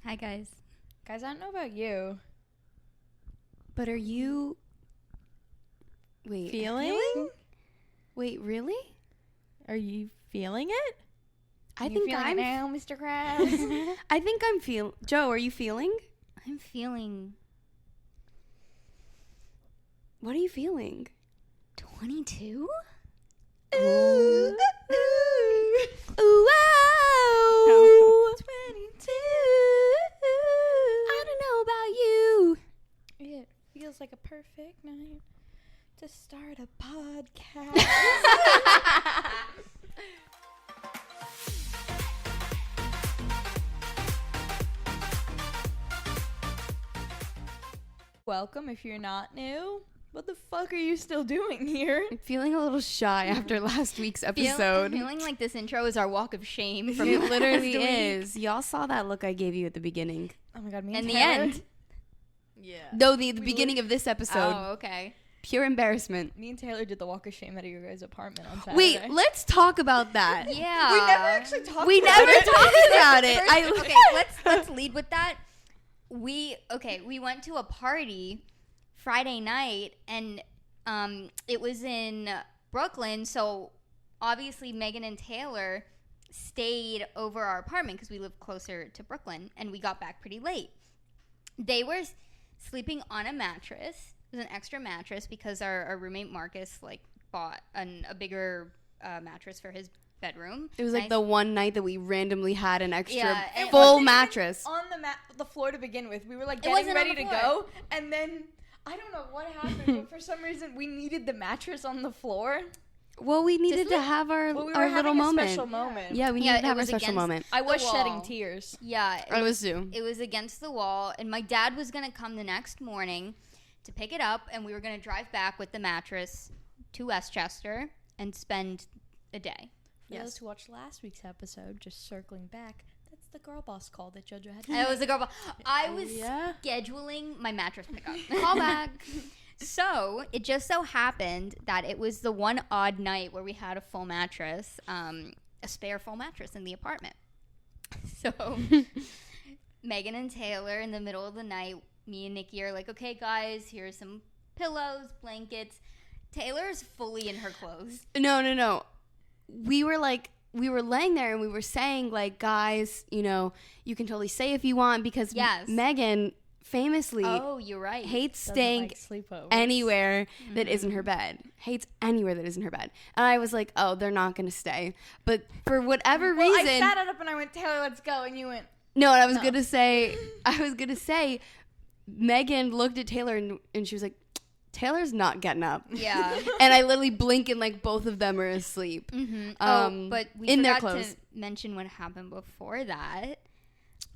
Hi, guys. Guys, I don't know about you. But are you... Wait. Feeling? Wait, really? Are you feeling it? I think I'm... now, Mr. Krabs. I think I'm feel... Joe, are you feeling? I'm feeling... What are you feeling? 22? Ooh. Ooh. Ooh, wow. 22. I don't know about you. It feels like a perfect night to start a podcast. Welcome if you're not new. What the fuck are you still doing here? I'm feeling a little shy after last week's episode. Feeling like this intro is our walk of shame from It last literally week. is. Y'all saw that look I gave you at the beginning. Oh my god, me And and the Taylor. end. Yeah. No, the beginning of this episode. Oh, okay. Pure embarrassment. Me and Taylor did the walk of shame out of your guys' apartment on Saturday. Wait, let's talk about that. Yeah. We never actually talked We about never it. talked about it. First, okay, let's lead with that. We went to a party Friday night, and it was in Brooklyn, so obviously Meghan and Taylor stayed over our apartment because we live closer to Brooklyn, and we got back pretty late. They were sleeping on a mattress. It was an extra mattress because our roommate Marcus bought a bigger mattress for his bedroom. It was like the one night that we randomly had an extra and it full wasn't even mattress. on the floor to begin with. We were like It getting wasn't on ready the to floor. go, and then I don't know what happened, but for some reason we needed the mattress on the floor. Well, we needed to sleep. have our, Well, we our were little having moment. a special moment. Yeah, we Yeah, needed to it have our was special against- moment. I was The shedding wall. tears. Yeah, I was too. It was against the wall, and my dad was going to come the next morning to pick it up, and we were going to drive back with the mattress to Westchester and spend a day. For those who watched last week's episode, just circling back, that's the girl boss call that JoJo had. And it was a girl. I was Yeah. scheduling my mattress pickup. Call back. So it just so happened that it was the one odd night where we had a full mattress, a spare full mattress in the apartment. So Meghan and Taylor, in the middle of the night, me and Nikki are like, okay, guys, here's some pillows, blankets. Taylor's fully in her clothes. No. We were laying there and we were saying, like, guys, you know, you can totally stay if you want because Yes. Meghan famously Oh, you're right. hates Doesn't staying like sleepovers. anywhere that isn't her bed. Hates anywhere that isn't her bed. And I was like, oh, they're not going to stay. But for whatever Well, reason... I sat it up and I went, Taylor, let's go, and you went. No, and I was No. gonna say, Meghan looked at Taylor and she was like, Taylor's not getting up. Yeah. And I literally blink and like both of them are asleep. Mm-hmm. But we in their forgot clothes. to mention what happened before that.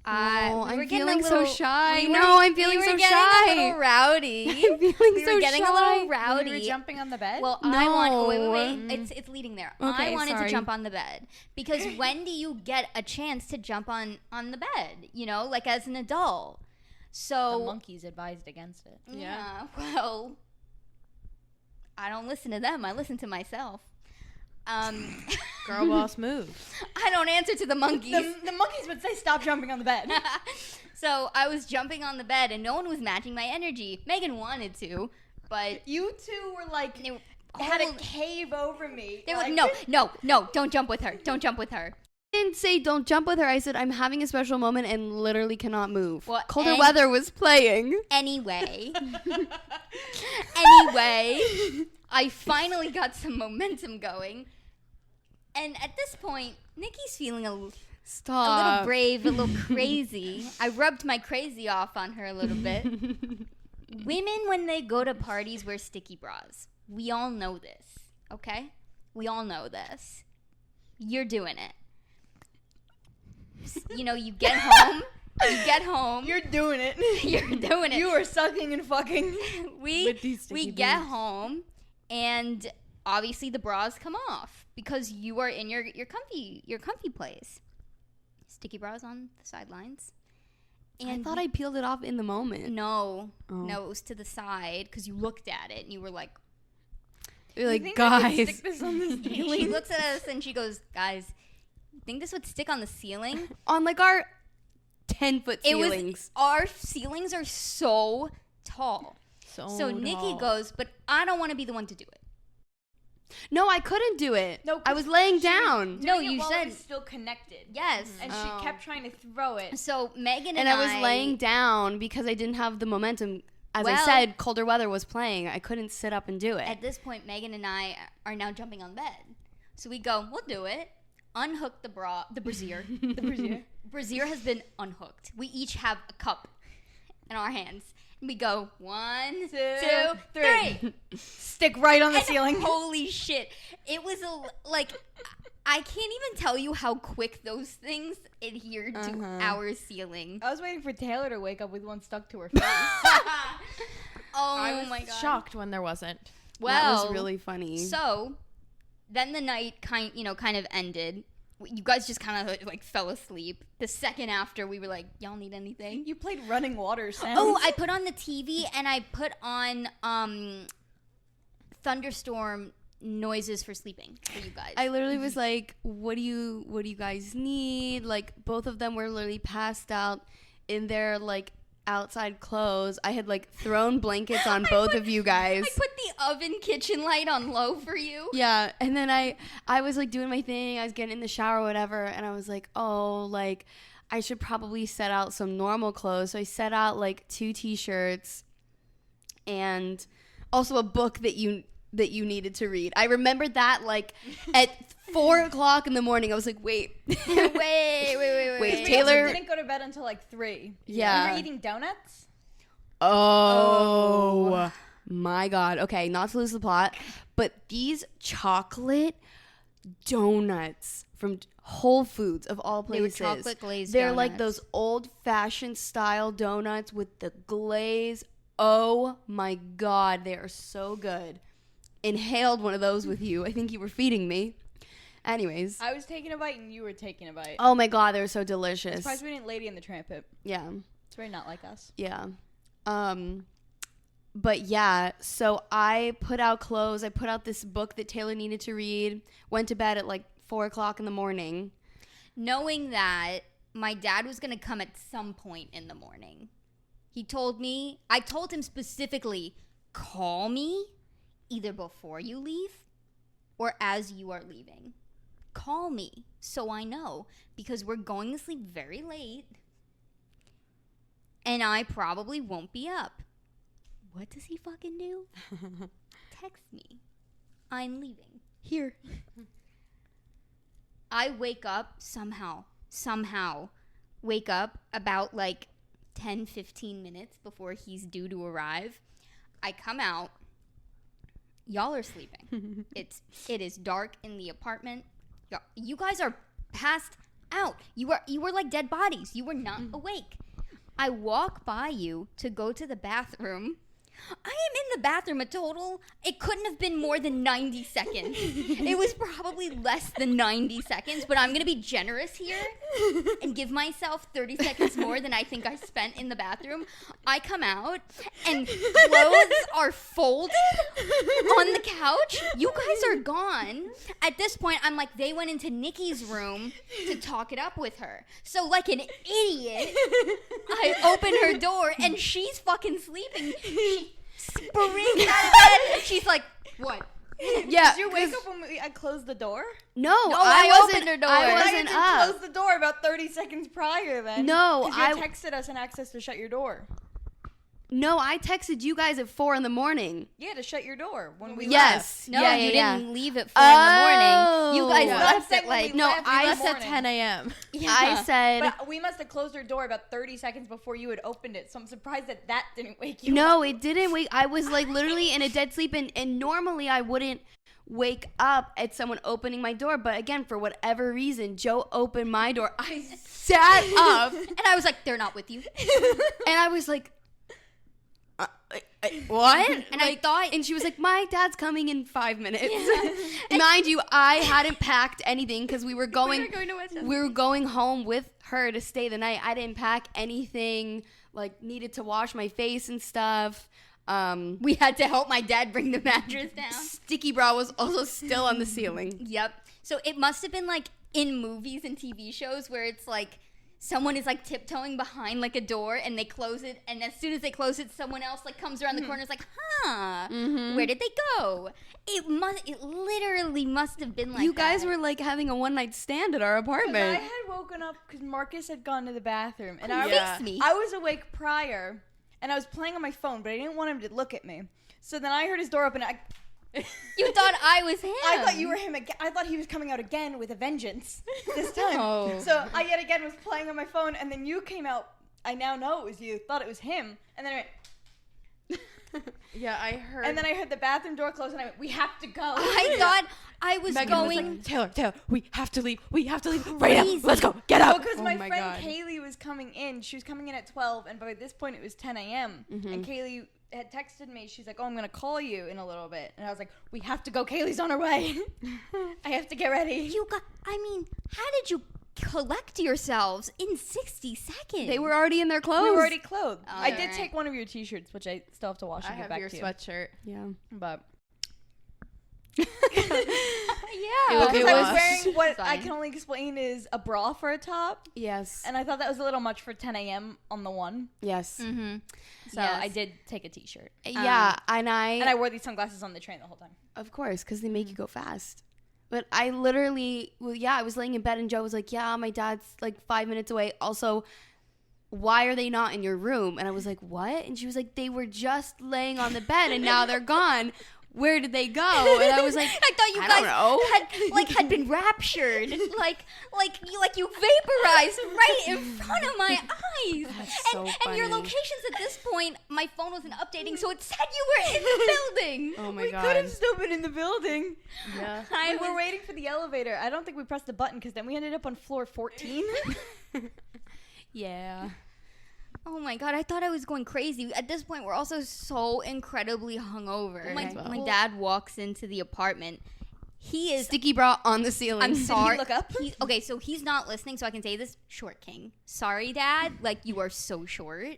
Oh, We were I'm getting feeling a little, so shy. we were- No, I'm feeling we so were getting shy. a little rowdy. I'm feeling we so were getting shy. a little We rowdy. were jumping on the bed. Well, I want. Oh, No. wait. It's leading there. I Okay, wanted sorry. to jump on the bed because when do you get a chance to jump on the bed? You know, like as an adult. So the monkeys advised against it. Yeah. Well, I don't listen to them. I listen to myself. Girl boss moves. I don't answer to the monkeys. The monkeys would say, stop jumping on the bed. So I was jumping on the bed, and no one was matching my energy. Meghan wanted to, but You two were like, they were had a holding- cave over me. They were like, like, no, don't jump with her. Don't jump with her. I didn't say don't jump with her. I said I'm having a special moment and literally cannot move. Well, Colder weather was playing. Anyway, I finally got some momentum going, and at this point, Nikki's feeling a little Stop. brave, a little crazy. I rubbed my crazy off on her a little bit. Women, when they go to parties, wear sticky bras. We all know this, okay? We all know this. You're doing it. You know, you get home. You're doing it. You're doing it. You are sucking and fucking. We these sticky get boobs. home, and obviously the bras come off because you are in your comfy place. Sticky bras on the sidelines. I And thought I peeled it off in the moment. no, Oh. it was to the side because you looked at it and you were like, You're like, You think I could guys. stick this on the she ceiling? looks at us and she goes, guys, think this would stick on the ceiling? On like our 10-foot It was ceilings. our ceilings are so tall. So Nikki tall. goes, but I don't want to be the one to do it. No, I couldn't do it. No, I was laying down. No, Doing it you while said it was still connected. yes. And Oh. she kept trying to throw it. So Megan And I was laying down because I didn't have the momentum. As I Well- said, colder weather was playing. I couldn't sit up and do it. At this point, Megan and I are now jumping on bed. So we go, we'll do it. Unhook the brassiere. The brazier. Brassiere has been unhooked. We each have a cup in our hands. And we go, 1, 2, 3. Stick right on the And ceiling. holy shit. It was I can't even tell you how quick those things adhered to our ceiling. I was waiting for Taylor to wake up with one stuck to her face. Oh I was my god. shocked when there wasn't. Well, that was really funny. So, then the night kind of ended. You guys just kind of like fell asleep. The second after, we were like, "Y'all need anything?" You played Running Water sounds. Oh, I put on the TV and I put on thunderstorm noises for sleeping for you guys. I literally was like, what do you guys need? Like, both of them were literally passed out in their like outside clothes. I had like thrown blankets on both of you guys. I put the oven kitchen light on low for you. Yeah, and then I was like doing my thing. I was getting in the shower or whatever, and I was like, oh, like I should probably set out some normal clothes. So I set out like 2 t-shirts and also a book that you needed to read. I remembered that like at 4:00 in the morning. I was like, wait. Wait. Taylor didn't go to bed until like 3. Yeah. You were eating donuts? Oh my god. Okay, not to lose the plot, but these chocolate donuts from Whole Foods of all They were places. chocolate glazed They're like donuts. those old-fashioned style donuts with the glaze. Oh my god, they are so good. Inhaled one of those with you. I think you were feeding me. Anyways. I was taking a bite and you were taking a bite. Oh my god, they were so I'm delicious. surprised we didn't Lady in the Tramp it. Yeah. It's very not like us. Yeah. But yeah, so I put out clothes. I put out this book that Taylor needed to read. Went to bed at like 4:00 in the morning. Knowing that my dad was going to come at some point in the morning. He told me, I told him specifically, call me either before you leave or as you are leaving. Call me so I know, because we're going to sleep very late and I probably won't be up. What does he fucking do? Text me. I'm leaving. Here. I wake up somehow wake up about like 10-15 minutes before he's due to arrive. I come out. Y'all are sleeping. It is dark in the apartment. You guys are passed out. You were like dead bodies. You were not awake. I walk by you to go to the bathroom. I am in the bathroom a total. It couldn't have been more than 90 seconds. It was probably less than 90 seconds, but I'm going to be generous here and give myself 30 seconds more than I think I spent in the bathroom. I come out and clothes are folded on the couch. You guys are gone. At this point, I'm like, they went into Nikki's room to talk it up with her. So like an idiot, I open her door and she's fucking sleeping. She springs out of bed. She's like, what? Yeah. Did you wake up when I closed the door? No, I wasn't. opened her door. I I wasn't you up. closed the door about 30 seconds prior then. No, 'Cause you had texted us and asked us to shut your door. No, I texted you guys at 4 in the morning. Yeah, to shut your door when we Yes. No, yeah, you yeah, didn't leave at 4 in the morning. You guys Oh. left Left at like... when we No, left, we I left Us at morning. 10 a.m. I said... But we must have closed her door about 30 seconds before you had opened it, so I'm surprised that didn't wake you up. No, it didn't wake. I was like literally in a dead sleep, and normally I wouldn't wake up at someone opening my door. But again, for whatever reason, Joe opened my door. I sat up, And I was like, they're not with you. and I was like, what? And I thought... And she was like, my dad's coming in 5 minutes. Mind you, I hadn't packed anything because we were going to Westchester. we were going home with her to stay the night. I didn't pack anything, like needed to wash my face and stuff. We had to help my dad bring the mattress down. Sticky bra was also still on the ceiling. Yep. So it must have been like in movies and TV shows where it's like someone is like tiptoeing behind like a door and they close it, and as soon as they close it, someone else like comes around the corner and is like, where did they go? It literally must have been like You guys that. were like having a one night stand at our apartment. I had woken up because Marcus had gone to the bathroom, and Fix me. I was awake prior, and I was playing on my phone, but I didn't want him to look at me. So then I heard his door open. You thought I was him. I thought you were him again. I thought he was coming out again with a vengeance this time. Oh. So I yet again was playing on my phone, and then you came out. I now know it was you. Thought it was him, and then I went, Yeah, I heard. and then I heard the bathroom door close, and I went, "We have to go." I thought I was Meghan going. was like, Taylor, we have to leave. We have to leave right now. Crazy. Let's go. Get out. Because Oh my my friend God. Kaylee was coming in. She was coming in at 12, and by this point it was 10 a.m. And Kaylee had texted me. She's like, "Oh, I'm gonna call you in a little bit." And I was like, "We have to go. Kaylee's on her way. I have to get ready." How did you collect yourselves in 60 seconds? They were already in their clothes. We were already clothed. Oh, I did alright. take one of your T-shirts, which I still have to wash I and give have back your to you. sweatshirt. Yeah. But Yeah. It because was I was wearing what I fine. can only explain is a bra for a top, Yes. and I thought that was a little much for 10 a.m. on the one. Yes. Mm-hmm. So Yes. I did take a T-shirt, Yeah, and and I wore these sunglasses on the train the whole time. of course, because they make you go fast. But I literally, I was laying in bed and Joe was like, yeah, my dad's like 5 minutes away. Also, why are they not in your room? And I was like, what? And she was like, they were just laying on the bed and now they're gone. Where did they go? And I was like, I thought you I guys don't know. had been raptured, like you vaporized right in front of my eyes. That's so and your funny. locations at this point, my phone wasn't updating, so it said you were in the building. Oh my We God. could have still been in the building. Yeah. I We were was- waiting for the elevator. I don't think we pressed the button because then we ended up on floor 14. Yeah. Oh my God, I thought I was going crazy. At this point, we're also so incredibly hungover. Okay. My dad walks into the apartment. He is. Sticky bra on the ceiling. I'm Did he sorry. look up? Okay, so he's not listening, so I can say this. Short king. Sorry, Dad. Like, you are so short.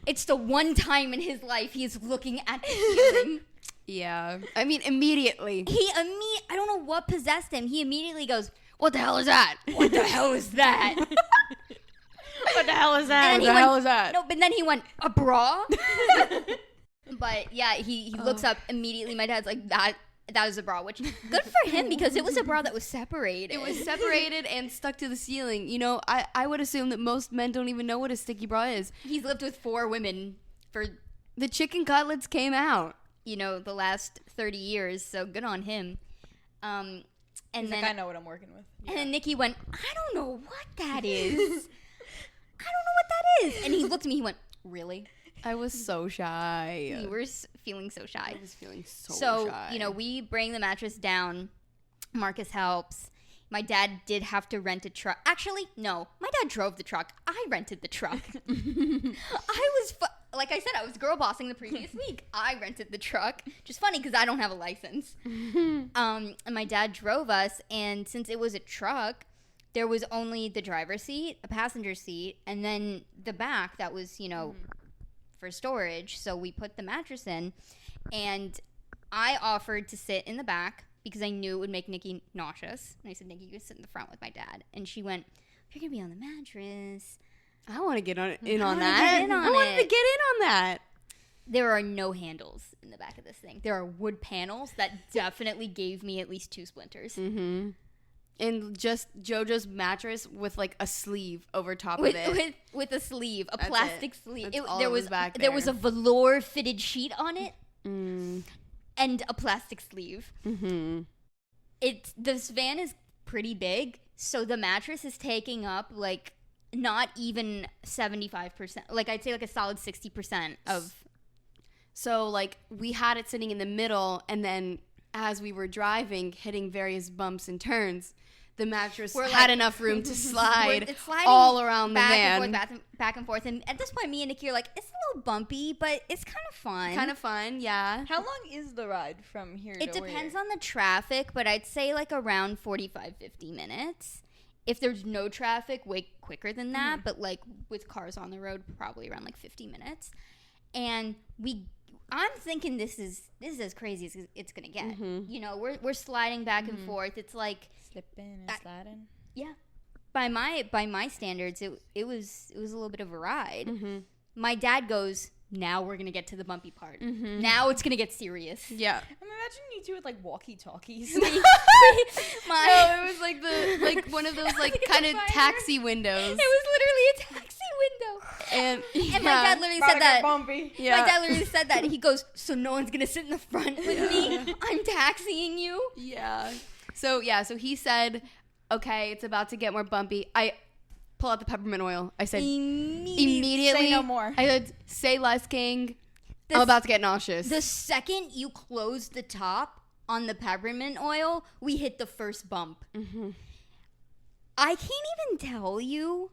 It's the one time in his life he is looking at the ceiling. Yeah. I mean, immediately. I don't know what possessed him. He immediately goes, What the hell is that? "What the hell is that?" What the hell is that? And What he the hell went- is that? No, but then he went, "A bra?" But yeah, he looks up immediately. My dad's like, that is a bra, which good for him because it was a bra that was separated. It was separated and stuck to the ceiling. You know, I would assume that most men don't even know what a sticky bra is. He's lived with 4 women for, The chicken cutlets came out. the last 30 years, so good on him. And He's then like, I know what I'm working with. And then Nikki went, "I don't know what that is. I don't know what that is." And he looked at me, he went, "Really?" I was so shy. You were feeling so shy. I was feeling so So, shy. we bring the mattress down. Marcus helps. My dad did have to rent a truck. Actually, no. My dad drove the truck. I rented the truck. Like I said, I was girl bossing the previous week. I rented the truck. Just funny because I don't have a license. And my dad drove us. And since it was a truck, there was only the driver's seat, a passenger seat, and then the back that was, for storage. So we put the mattress in. And I offered to sit in the back because I knew it would make Nikki nauseous. And I said, "Nikki, you can sit in the front with my dad." And she went, "You're going to be on the mattress." I want to get in on wanna that. get in on I wanted to it. get in on that. There are no handles in the back of this thing. There are wood panels that definitely gave me at least 2 splinters. Mm-hmm. And just JoJo's mattress with like a sleeve over top of it. With a sleeve, a That's plastic it. sleeve. That's all There that was was back there was a there. velour fitted sheet on it Mm. and a plastic sleeve. Mm-hmm. This van is pretty big, so the mattress is taking up like not even 75%. Like I'd say like a solid 60% of. So like we had it sitting in the middle, and then as we were driving, hitting various bumps and turns, the mattress We're had like- enough room to slide It's sliding all around the back van. and forth, back and forth. And at this point, me and Nikki are like, it's a little bumpy, but it's kind of fun. Kind of fun, yeah. How long is the ride from here It to where depends you're- on the traffic, but I'd say like around 45, 50 minutes. If there's no traffic, way quicker than that. But like with cars on the road, probably around like 50 minutes. And I'm thinking this is as crazy as it's gonna get. We're sliding back and forth. It's like Slipping and That- sliding? yeah. by my standards, it was a little bit of a ride. Mm-hmm. My dad goes, now we're gonna get to the bumpy part. Mm-hmm. Now it's gonna get serious. Yeah. I'm imagining you two with like walkie-talkies. No, it was like one of those like kind of taxi windows. It was literally a taxi window. And my dad literally said that. Bumpy. Yeah. My dad literally said that. He goes, so no one's gonna sit in the front with me? I'm taxiing you. Yeah. So he said, okay, it's about to get more bumpy. I pull out the peppermint oil. I said immediately. Say no more. I said, say less, King. I'm about to get nauseous. The second you close the top on the peppermint oil, we hit the first bump. Mm-hmm. I can't even tell you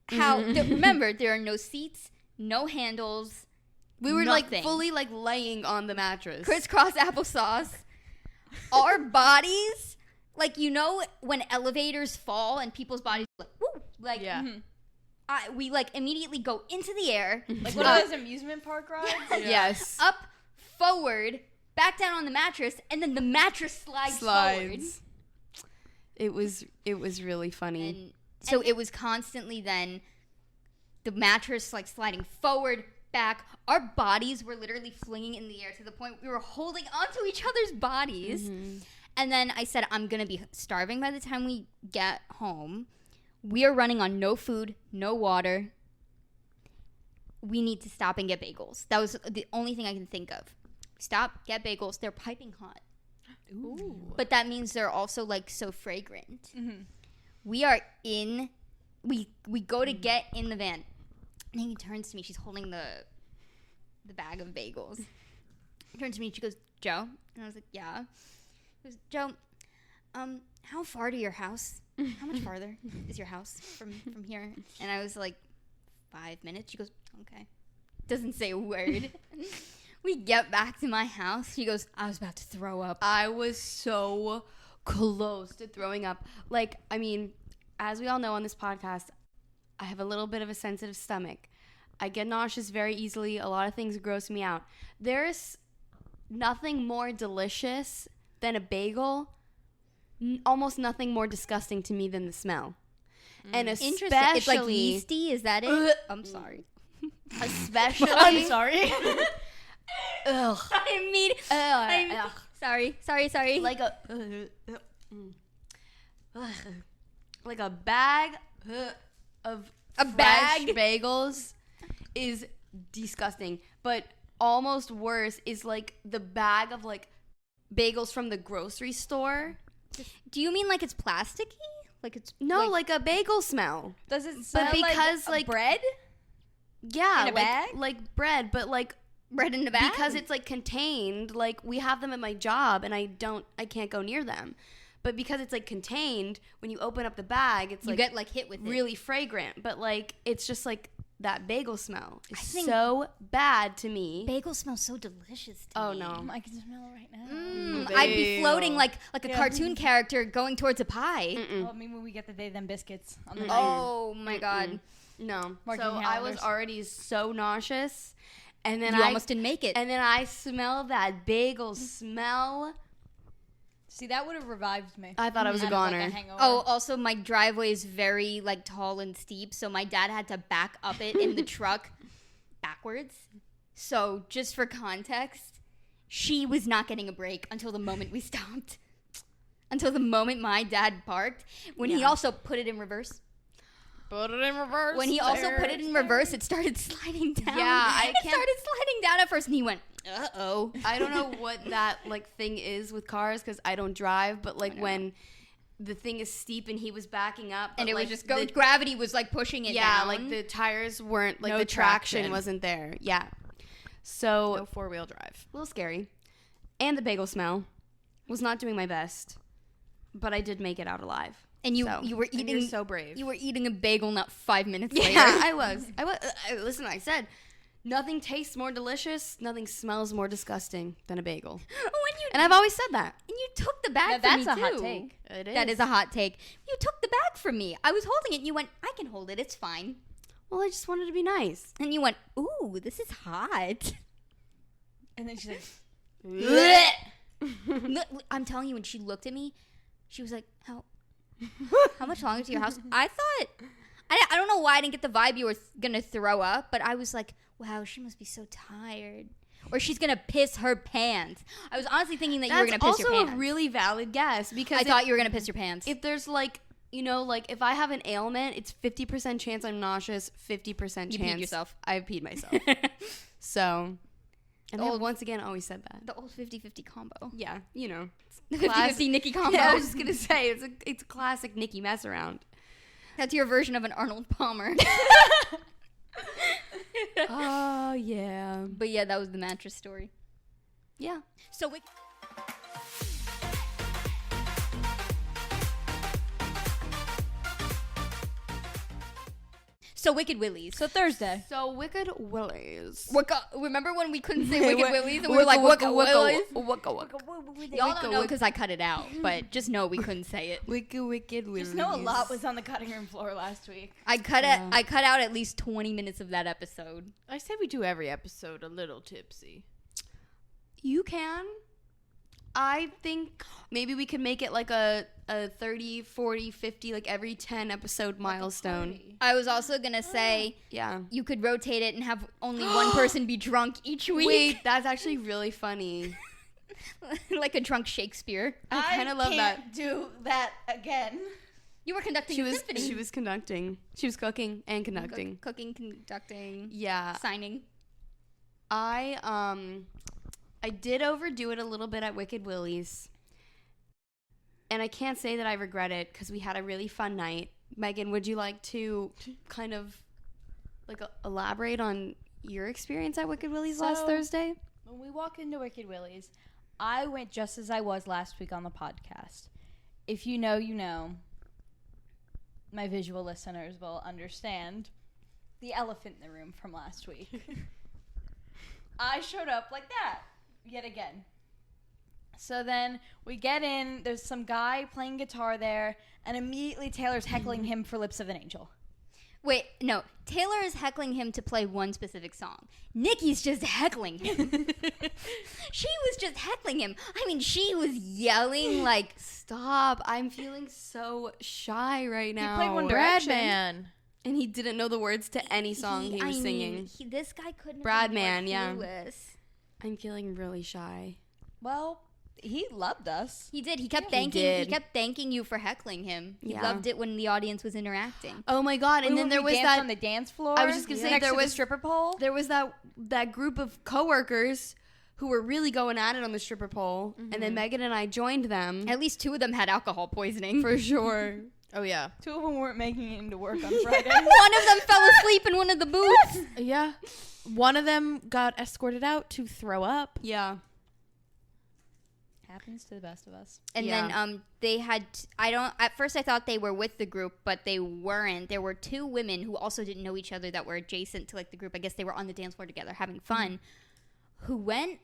how. Remember, there are no seats, no handles. We were nothing. like fully like laying on the mattress. Crisscross applesauce. Our bodies, like, you know, when elevators fall and people's bodies like, woo, like, Yeah. we like immediately go into the air, Like one of those amusement park rides. Yes. up, forward, back down on the mattress, and then the mattress slides forward. It was really funny. And so it was constantly then the mattress like sliding forward, back. Our bodies were literally flinging in the air to the point we were holding onto each other's bodies. Mm-hmm. And then I said, I'm going to be starving by the time we get home. We are running on no food, no water. We need to stop and get bagels. That was the only thing I can think of. Stop, get bagels. They're piping hot. Ooh. But that means they're also like so fragrant. Mm-hmm. We are in, we go to get in the van. And he turns to me. She's holding the bag of bagels. She turns to me. She goes, Joe? And I was like, yeah. She goes, Joe, how far to your house? How much farther is your house from here? And I was like, 5 minutes. She goes, okay. Doesn't say a word. We get back to my house. She goes, I was about to throw up. I was so close to throwing up. Like, I mean, as we all know on this podcast, I have a little bit of a sensitive stomach. I get nauseous very easily. A lot of things gross me out. There's nothing more delicious than a bagel. Almost nothing more disgusting to me than the smell. And especially, Interesting. It's like yeasty. Is that it? I'm sorry. Especially, I'm sorry. ugh, I mean, ugh. sorry. Like a like a bag of fresh bag? bagels is disgusting. But almost worse is like the bag of like bagels from the grocery store. Do you mean like it's plasticky? Like it's No, like a bagel smell. Does it smell because, like bread? Yeah, In a like bag? like bread, but like bread in a bag? because it's like contained, like we have them at my job and I can't go near them. But because it's like contained, when you open up the bag, it's you like get like hit with it. really fragrant, but like it's just like that bagel smell is I think so bad to me. Bagel smells so delicious to Oh me. no. I can smell it right now. I'd be floating like a Yeah. cartoon character going towards a pie. Oh, maybe when we get the They Them biscuits on the night. Oh my god. No. Marking So I was calendars. already so nauseous, and then You I almost didn't make it. and then I smell that bagel smell. See, that would have revived me. I thought I was a Out of, like, goner. hangover. Oh, also my driveway is very like tall and steep, so my dad had to back up it in the truck backwards. So just for context, she was not getting a break until the moment we stopped. Until the moment my dad parked. When he Yeah. also put it in reverse. Put it in reverse. When he also put it in reverse, it started sliding down. Yeah, I it can't- started sliding down at first, and he went, "Uh-oh." I don't know what that like thing is with cars because I don't drive, but like when the thing is steep and he was backing up, And but, it was like, just the- gravity was like pushing it yeah, down. like the tires weren't like No the traction traction. wasn't there. Yeah, so No 4-wheel drive. a little scary, and the bagel smell was not doing my best, but I did make it out alive. and you so- were And eating you're so brave. You were eating a bagel not 5 minutes later. Yeah, I was. Listen, I said nothing tastes more delicious, nothing smells more disgusting than a bagel, When you and I've always said that. and you took the bag Now, from that's me a hot too. take. It is. That is a hot take. You took the bag from me. I was holding it, and you went, "I can hold it. It's fine." Well, I just wanted to be nice. And you went, "Ooh, this is hot." And then she's like, I'm telling you, when she looked at me, she was like, "How How much longer to your house? I thought, I don't know why I didn't get the vibe you were going to throw up, but I was like, wow, she must be so tired. Or she's going to piss her pants. I was honestly thinking that you were going to piss your pants. That's also a really valid guess because I thought you were going to piss your pants. If there's like, you know, like if I have an ailment, it's 50% chance I'm nauseous, 50% chance you peed yourself. I've peed myself. So, and I have once again always said that. The old 50-50 combo. Yeah, you know. The 50-50 Nikki combo. Yeah, I was just going to say, it's a classic Nikki mess around. That's your version of an Arnold Palmer. Oh, yeah. But yeah, that was the mattress story. Yeah. So Wicked Willies. So Thursday. So Wicked Willies. Remember when we couldn't say Wicked Willies and we were like, Wicked Willies? Y'all don't know because I cut it out, but just know we couldn't say it. Wicked Willies. Just know a lot was on the cutting room floor last week. I cut out at least 20 minutes of that episode. I say we do every episode a little tipsy. You can. I think maybe we could make it like a 30, 40, 50, like every 10 episode milestone. I was also going to say, yeah, you could rotate it and have only one person be drunk each week. Wait, that's actually really funny. Like a drunk Shakespeare. I kind of love that. Can't do that again. You were conducting a symphony. She was conducting. She was cooking and conducting. Cooking, conducting. Yeah. Signing. I did overdo it a little bit at Wicked Willy's. And I can't say that I regret it because we had a really fun night. Megan, would you like to kind of like elaborate on your experience at Wicked Willy's last Thursday? When we walk into Wicked Willy's, I went just as I was last week on the podcast. If you know, you know. My visual listeners will understand the elephant in the room from last week. I showed up like that. Yet again. So then we get in, there's some guy playing guitar there, and immediately Taylor's heckling him for Lips of an Angel. Wait, no. Taylor is heckling him to play one specific song. Nikki's just heckling him. She was just heckling him. I mean, she was yelling like, stop. I'm feeling so shy right now. He played One Brad Direction. Man. And he didn't know the words to any song he was singing. This guy couldn't Brad have been Man, more yeah. clueless. I'm feeling really shy. Well, he loved us. He did. He kept did. He kept thanking you for heckling him. He Yeah. loved it when the audience was interacting. Oh my god! And then there was danced that on the dance floor. I was just gonna say next there to was the stripper pole. There was that group of coworkers who were really going at it on the stripper pole, and then Megan and I joined them. At least 2 of them had alcohol poisoning. For sure. Oh, yeah. 2 of them weren't making it into work on Friday. One of them fell asleep in one of the booths. Yeah. One of them got escorted out to throw up. Yeah. Happens to the best of us. And then they had at first I thought they were with the group, but they weren't. There were 2 women who also didn't know each other that were adjacent to like the group. I guess they were on the dance floor together having fun. Who went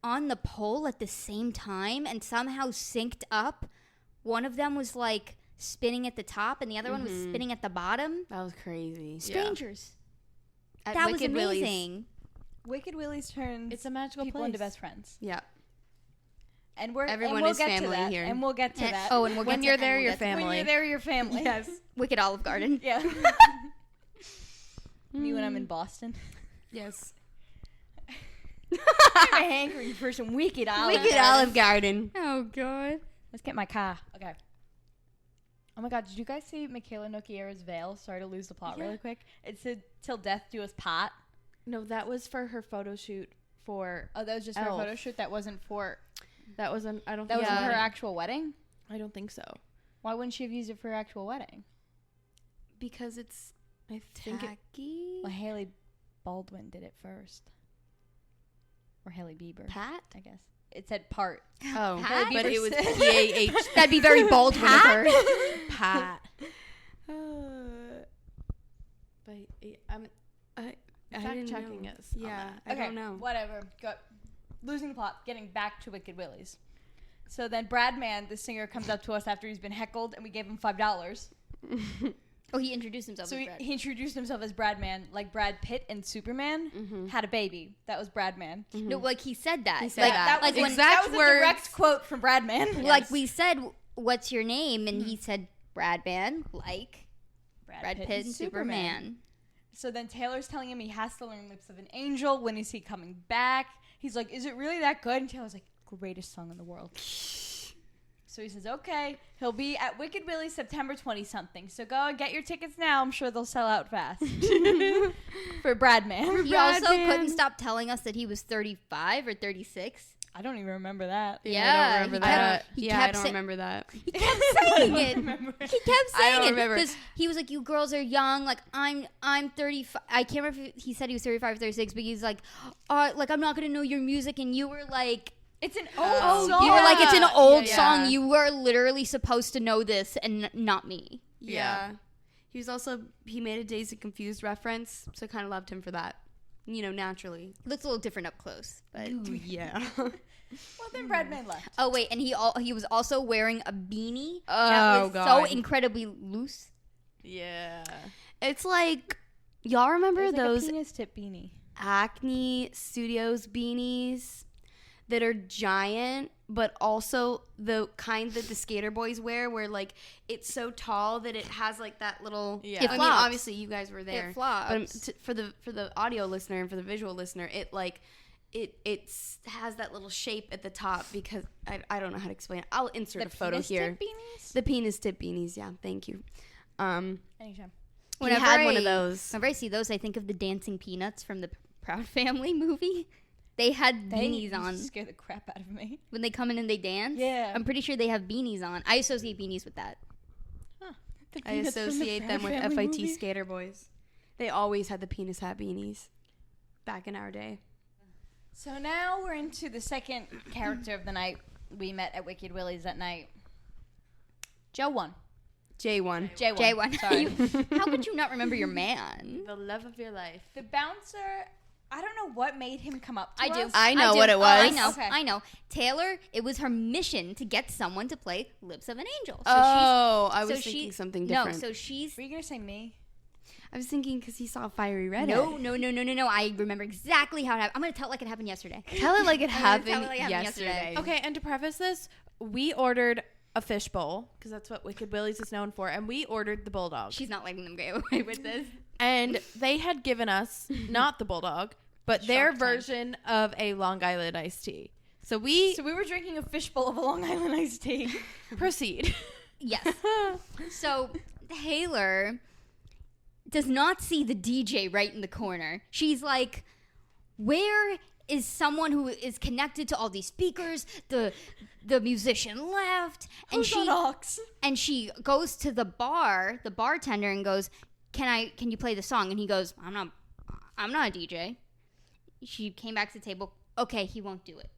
on the pole at the same time and somehow synced up. One of them was like spinning at the top and the other one was spinning at the bottom. That was crazy. Strangers. At That was Wicked Willy's. amazing. Wicked Willy's turns It's a magical people place. into best friends. Yeah. And Everyone we'll is get family to that. here. And we'll get to that. Oh, and we'll get When to- you're and there, we'll you're get to- family. when you're there, your family. Yes. Wicked Olive Garden. Yeah. Me when I'm in Boston. Yes. I'm hankering for some Wicked Olive. Wicked Olive Garden. Oh god. Let's get my car. Okay. Oh my god, did you guys see Michaela Nokiera's veil? Sorry to lose the plot really quick. It said, "Till death do us part." No, that was for her photo shoot for... Oh, that was just for a Elf. photo shoot? That wasn't for... That wasn't... I don't That think... wasn't Yeah. her actual wedding? I don't think so. Why wouldn't she have used it for her actual wedding? Because it's I think it... tacky. Well, Haley Baldwin did it first. Or Haley Bieber. Pat? I guess. It said part. Oh, Pat? but it was Bieber. P-A-H. That'd be very Baldwin of her. Pat. But I Fact didn't checking know. us on Yeah, that. I don't know. Whatever. Losing the plot. Getting back to Wicked Willy's. So then Brad Mann, the singer, comes up to us after he's been heckled, and we gave him $5. Oh, he introduced himself So as he, Brad. he introduced himself as Brad Mann, like Brad Pitt and Superman had a baby. That was Brad Mann. No, like he said that. He said like, that. Like when, that was a words. direct quote from Brad Mann. like we said what's your name? And he said, Bradman, like Brad Pitt and Superman. So then Taylor's telling him he has to learn Lips of an Angel. When is he coming back? He's like, is it really that good? And Taylor's like, greatest song in the world. So he says, okay. He'll be at Wicked Willy September 20-something. So go and get your tickets now. I'm sure they'll sell out fast. For Bradman. He also couldn't stop telling us that he was 35 or 36. I don't even remember that. I don't remember that. I don't remember that. He kept saying it. He kept saying don't it. remember. Because he was like, you girls are young. Like, I'm 35. I can't remember if he said he was 35 or 36, but he's like, like, I'm not going to know your music. And you were like... It's an old song. You were like, it's an old Yeah. song. You were literally supposed to know this and not me. Yeah. He was also, he made a Dazed and Confused reference, so I kind of loved him for that. You know, naturally. Looks a little different up close. But Yeah. Well, then Bradman left. oh, wait. And he was also wearing a beanie Oh, that was God. so incredibly loose. Yeah. It's like, y'all remember It was like those a penis tip beanie. Acne Studios beanies that are giant, but also the kind that the skater boys wear, where like it's so tall that it has like that little. It I mean, flops. obviously you guys were there. It flops. But for the audio listener and for the visual listener, it like it has that little shape at the top because I don't know how to explain it. I'll insert a photo here. Beanies? The penis tip beanies. Yeah, thank you. Anytime. We had one of those. Whenever I see those, I think of the Dancing Peanuts from the Proud Family movie. They had beanies on. Scare the crap out of me. When they come in and they dance. Yeah. I'm pretty sure they have beanies on. I associate beanies with that. I associate them with FIT skater boys. They always had the penis hat beanies back in our day. So now we're into the second character of the night we met at Wicked Willy's that night. J1. J1. J1. Sorry. How could you not remember your man? The love of your life. The bouncer, I don't know what made him come up to I do. us. I know do. what it was. I know. Okay. I know. Taylor, it was her mission to get someone to play Lips of an Angel. So I was so thinking she- something different. No, so she's... Were you going to say me? I was thinking because he saw Fiery Red. No. I remember exactly how it happened. I'm going to tell it like it happened yesterday. Tell it like it I'm gonna tell happened it like it happened yesterday. Okay, and to preface this, we ordered a fishbowl because that's what Wicked Willy's is known for, and we ordered the bulldog. She's not letting them get away with this. And they had given us not the bulldog, but their Shark Tank. version of a Long Island iced tea. So we So we were drinking a fishbowl of a Long Island iced tea. proceed. Yes. So Taylor does not see the DJ right in the corner. She's like, where is someone who is connected to all these speakers? The musician left. And she goes to the bartender and goes, Can you play the song? And he goes, I'm not a DJ. She came back to the table. Okay, he won't do it.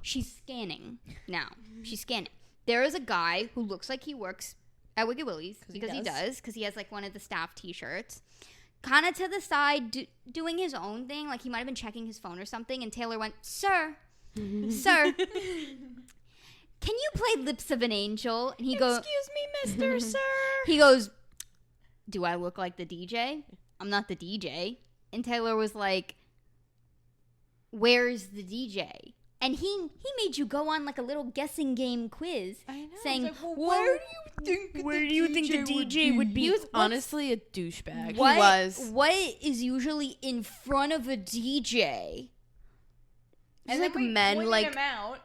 She's scanning now. She's scanning. There is a guy who looks like he works at Wicked Willy's because he does. Because he has like one of the staff t-shirts. Kind of to the side, doing his own thing. Like he might have been checking his phone or something. And Taylor went, Sir, can you play Lips of an Angel? And he goes, Excuse me, Mr. Sir. he goes, do I look like the DJ? I'm not the DJ. And Taylor was like, where's the DJ? And he made you go on like a little guessing game quiz. I know. Saying, It's like, well, where do you think the DJ would be? He was honestly a douchebag. What, He was. What is usually in front of a DJ? It's then like we men pointed like him out.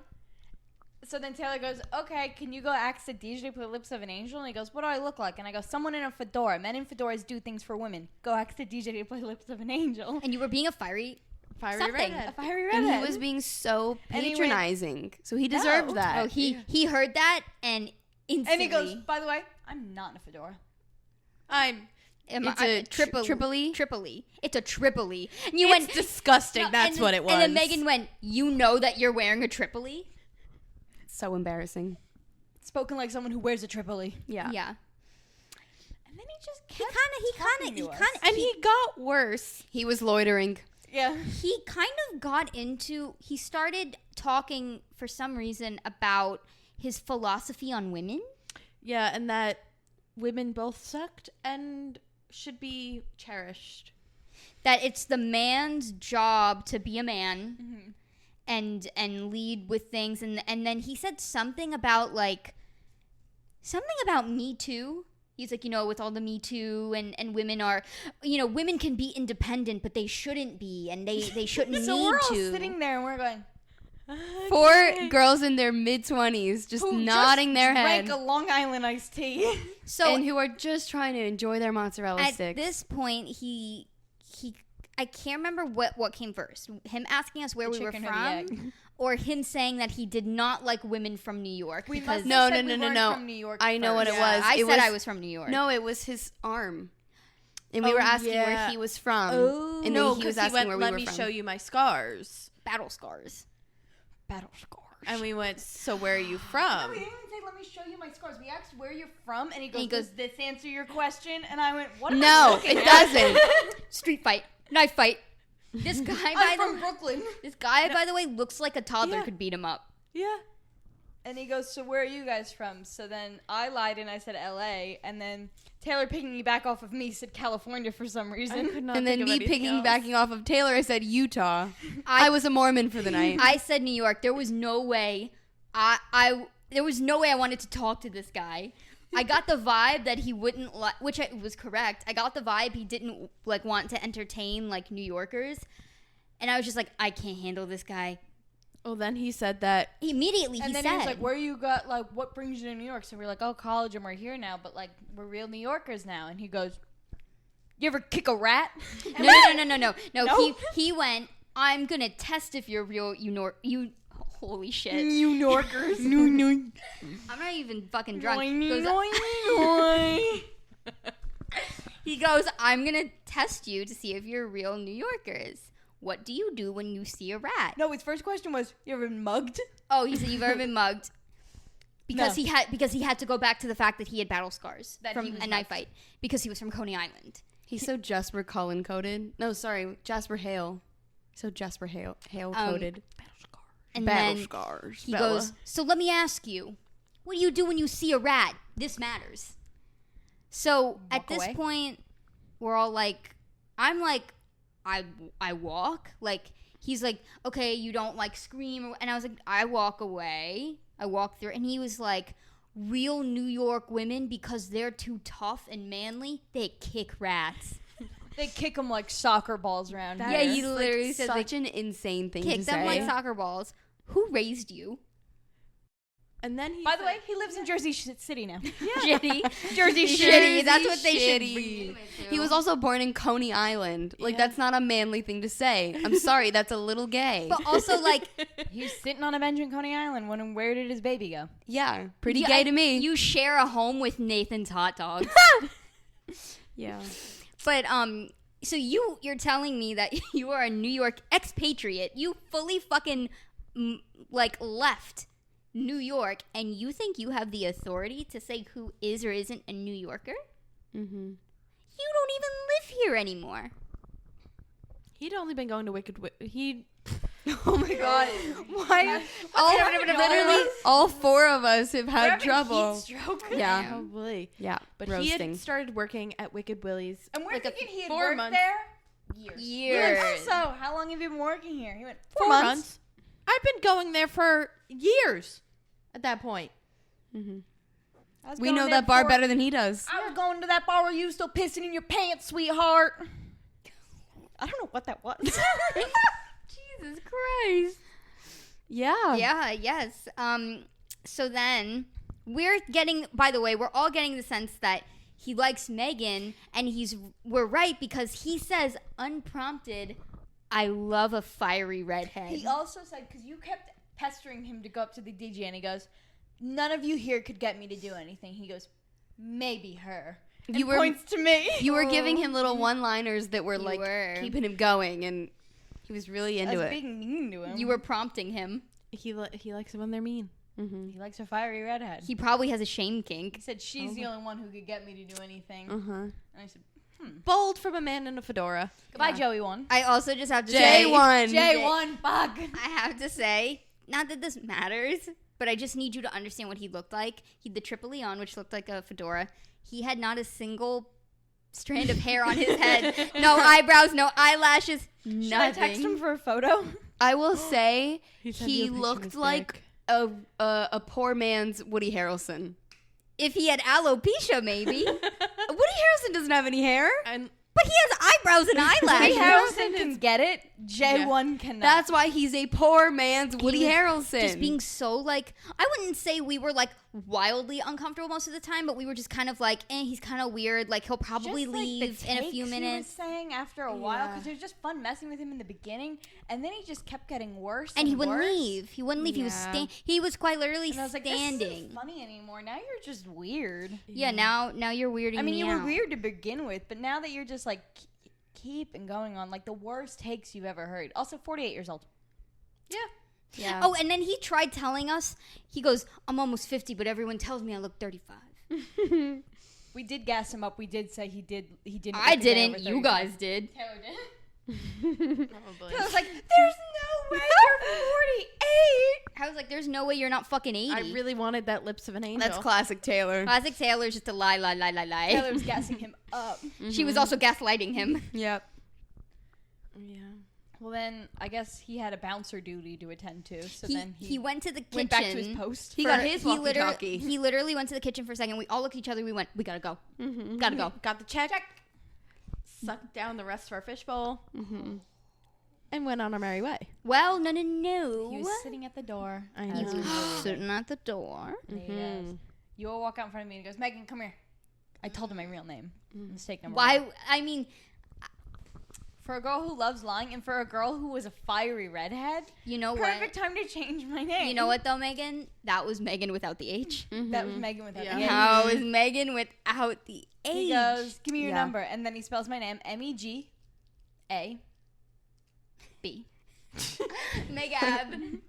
So then Taylor goes, okay, can you go ask the DJ to play Lips of an Angel? And he goes, what do I look like? And I go, someone in a fedora. Men in fedoras do things for women. Go ask the DJ to play Lips of an Angel. And you were being a fiery something. redhead. A fiery and redhead. he was being so And he went, patronizing. So he deserved No. that. Oh, he heard that and instantly. And he goes, by the way, I'm not in a fedora. It's a Tripoli? Tripoli. It's a Tripoli. And you It's went disgusting. No, That's and what it was. And then Megan went, you know that you're wearing a Tripoli? So embarrassing. Spoken like someone who wears a Tripoli. Yeah. Yeah. And then he just He kept kind of And he got worse. He was loitering. Yeah. he kind of got into, he started talking for some reason about his philosophy on women. Yeah, and that women both sucked and should be cherished. That it's the man's job to be a man and lead with things. And then he said something about like something about Me Too. He's like, with all the Me Too and women are, women can be independent, but they shouldn't be, and they shouldn't So need we're all to. sitting there and we're going. 4 girls in their mid-20s just Who nodding their head. Drank a Long Island iced tea. So and who are just trying to enjoy their mozzarella at sticks. this point, he I can't remember what came first. Him asking us where we were chicken or the from, or him saying that he did not like women from New York. We because must No, have no, said no, we no, weren't no. From New York I know what it was. I It said I was from New York. No, it was his arm. And we Oh, were asking where yeah. he was from. Oh. And No, then he was because he asking went, where we let were me from. show you my scars. Battle scars. Battle scars. And we went, so where are you No, from? we didn't even say, let me show you my scars. We asked where you're from, and he he goes, goes, does this answer your question? And I went, what am I No, looking it at? doesn't. Street fight, knife fight. This guy, I'm from Brooklyn. by the way, looks like a toddler Yeah. could beat him up. Yeah. And he goes, so where are you guys from? So then I lied and I said LA, and then Taylor picking back off of me said California for some I reason. could not And then think me of anything else. piggybacking off of Taylor, I said Utah. I was a Mormon for the night. I said New York. There was no way. There was no way I wanted to talk to this guy. I got the vibe that he wouldn't which was correct. I got the vibe he didn't want to entertain New Yorkers, and I was just like, I can't handle this guy. Well, then he said that. Immediately, And he then said, he was like, where you got, what brings you to New York? So we're like, oh, college, and we're here now, but, we're real New Yorkers now. And he goes, you ever kick a rat? No. No? He went, I'm gonna test if you're real. Holy shit. New Yorkers. I'm not even fucking drunk. He goes, I'm gonna test you to see if you're real New Yorkers. What do you do when you see a rat? No, his first question was, you ever been mugged? Oh, he said, you've ever been mugged? Because No. he had to go back to the fact that he had battle scars That from he was a knife mugged. fight because he was from Coney Island. He's so Jasper Cullen coded. No, sorry, Jasper Hale. So Jasper Hale coded. And Battle then scars. he Bella. goes, so let me ask you, what do you do when you see a rat? This matters. So at this away. point, we're all like, I'm like, I walk. He's like, okay, you don't scream. And I was like, I walk away. I walk through. And he was like, real New York women, because they're too tough and manly, they kick rats. They kick them like soccer balls around Yeah, here. he literally said, such an insane thing kick to them say. like soccer balls. Who raised you? And then he By the said- way, he lives in Jersey City now. Shitty. Jersey Shitty. That's what they should Shitty. rename it to. He was also born in Coney Island. That's not a manly thing to say. I'm sorry, that's a little gay. But also, He's sitting on a bench in Coney Island. Where did his baby go? yeah, pretty yeah, gay to me. You share a home with Nathan's hot dogs. yeah. But so you're telling me that you are a New York expatriate. You fully fucking left New York, and you think you have the authority to say who is or isn't a New Yorker? Mm-hmm. You don't even live here anymore. He'd only been going to Wicked Willy. Oh my god. Why? Literally, all 4 of us have had trouble. Yeah. Probably. Yeah. But he roasting. had started working at Wicked Willy's. And we're Like a thinking he had 4 worked months. there? Years. So, how long have you been working here? He went, 4 months. I've been going there for years at that point. Mhm. I was We going know there that bar for- better than he does. I was going to that bar where you still pissing in your pants, sweetheart. I don't know what that was. Jesus Christ. Yeah. Yeah, yes. So then we're all getting the sense that he likes Meghan, and we're right, because he says unprompted, I love a fiery redhead. He also said, because you kept pestering him to go up to the DJ, and he goes, none of you here could get me to do anything. He goes, maybe her. And You were- points to me. You were giving him little one-liners that were You were. keeping him going, and he was really I into was it. being mean to him. You were prompting him. He likes it when they're mean. Mm-hmm. He likes a fiery redhead. He probably has a shame kink. He said she's the only one who could get me to do anything. Uh-huh. And I said, Bold from a man in a fedora. goodbye, Joey one. I also just have to say, J1. J1, bug. I have to say, not that this matters, but I just need you to understand what he looked like. He had the triple on, which looked like a fedora. He had not a single strand of hair on his head. No eyebrows, no eyelashes, nothing. Should I text him for a photo? I will say He sent you a he picture of looked his like dick. a poor man's Woody Harrelson. if he had alopecia, maybe. Woody Harrelson doesn't have any hair. And But he has eyebrows and Woody eyelashes. Harrelson can get it. J1 cannot. That's why he's a poor man's Woody was Harrelson. Just being so like, I wouldn't say we were like wildly uncomfortable most of the time, but we were just kind of like, he's kind of weird. Like he'll probably Just, like, the leave in a few takes minutes. He was saying after a while, Yeah. because it was just fun messing with him in the beginning, and then he just kept getting worse. And he wouldn't worse. leave. He wouldn't leave. Yeah. He was quite literally And I was like, standing. this isn't funny anymore. Now you're just weird. Yeah, now you're weirding I mean, me you were out. weird to begin with, but now that you're just like keep going on, like the worst takes you've ever heard. Also, 48 years old. yeah. Oh, and then he tried telling us. He goes, "I'm almost 50, but everyone tells me I look 35." We did gas him up. We did say he didn't. I look a day didn't. over You 35. guys did. Taylor did. probably. I was like, "There's no way you're 48." I was like, "There's no way you're not fucking 80." I really wanted that lips of an angel. That's classic Taylor. Classic Taylor's just a lie. Taylor was gassing him up. She was also gaslighting him. Yep. Yeah. Well, then I guess he had a bouncer duty to attend to. So then He went to the kitchen. went back to his post. He got his walkie-talkie. He literally went to the kitchen for a second. We all looked at each other. We went, "We gotta go. Gotta go." Got the check. Sucked down the rest of our fishbowl. And went on our merry way. Well, no. He was sitting at the door. I as know. we were Sitting at the door. Yes. You all walk out in front of me and he goes, "Megan, come here." I told him my real name. Mistake number one. Why? I mean, For a girl who loves lying and for a girl who was a fiery redhead, you know perfect what? time to change my name. You know what though, Megan? That was Megan without the H. That was Megan without Yeah. the H. How is Megan without the H? He goes, "Give me your Yeah. number." And then he spells my name, Megab. B. Megab.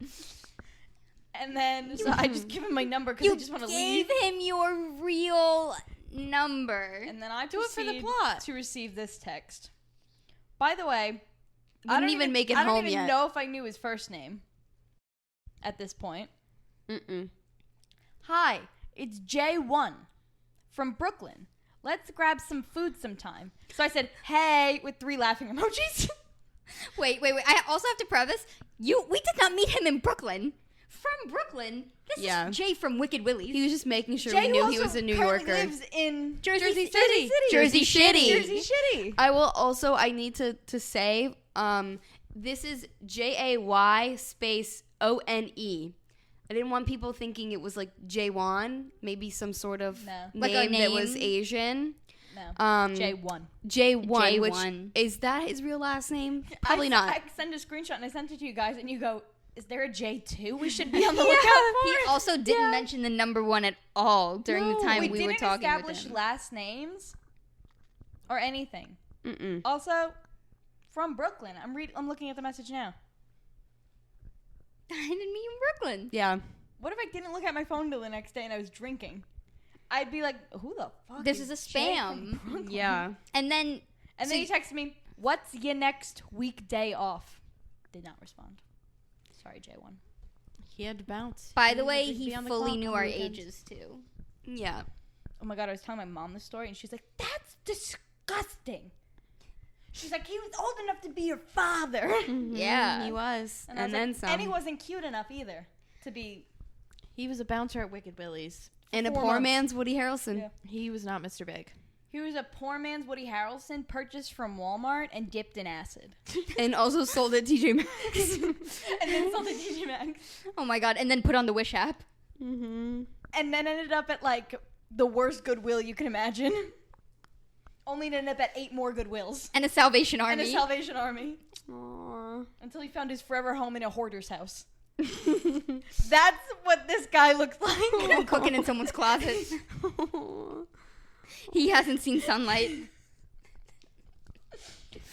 And then so I just give him my number because I You just want to gave leave. him your real number. And then I Do it for the proceed plot. to receive this text. By the way, Didn't even make it I don't home even yet. know if I knew his first name at this point. Hi, it's J1 from Brooklyn. Let's grab some food sometime. So I said, "Hey," with 3 laughing emojis. Wait. I also have to preface, we did not meet him in Brooklyn. From Brooklyn. This Yeah. is Jay from Wicked Willy. He was just making sure Jay, we knew who he was also a New currently Yorker. lives in Jersey City. Jersey Shitty. Jersey Shitty. I will also, I need to say, this is Jay space ONE. I didn't want people thinking it was like Jaywan, maybe some sort of No. Like our name that was name? Asian. No, J1, J1. which is that his real last name? Probably not. I sent a screenshot and I sent it to you guys, and you go, "Is there a J2? We should be on the lookout for." He also didn't mention the number 1 at all during the No, time we we were didn't talking with establish him. last names or anything. Mm-mm. Also, from Brooklyn. I'm looking at the message now. I didn't meet you in Brooklyn. Yeah. What if I didn't look at my phone till the next day and I was drinking? I'd be like, "Who the fuck? This is a Jay from spam. Brooklyn?" Yeah. And then And So then he texted me, "What's your next weekday off?" Did not respond. Sorry, J1. He had to bounce. by the He way, had to he be on the fully clock knew on the our weekends. ages too. Yeah. Oh my God, I was telling my mom this story, and she's like, "That's disgusting." She's like, "He was old enough to be your father." Yeah. He was. I And was then like, some. And he wasn't cute enough either to be. He was a bouncer at Wicked Willy's. And a 4 poor months. man's Woody Harrelson. Yeah. He was not Mr. Big. He was a poor man's Woody Harrelson, purchased from Walmart and dipped in acid, And also sold at TJ Maxx. and then sold at TJ Maxx, Oh my god! And then put on the Wish app. Mm-hmm. and then ended up at like the worst Goodwill you can imagine. Only to end up at 8 more Goodwills And a Salvation Army. and a Salvation Army Aww. until he found his forever home in a hoarder's house. That's what this guy looks like. Cooking in someone's closet. He hasn't seen sunlight.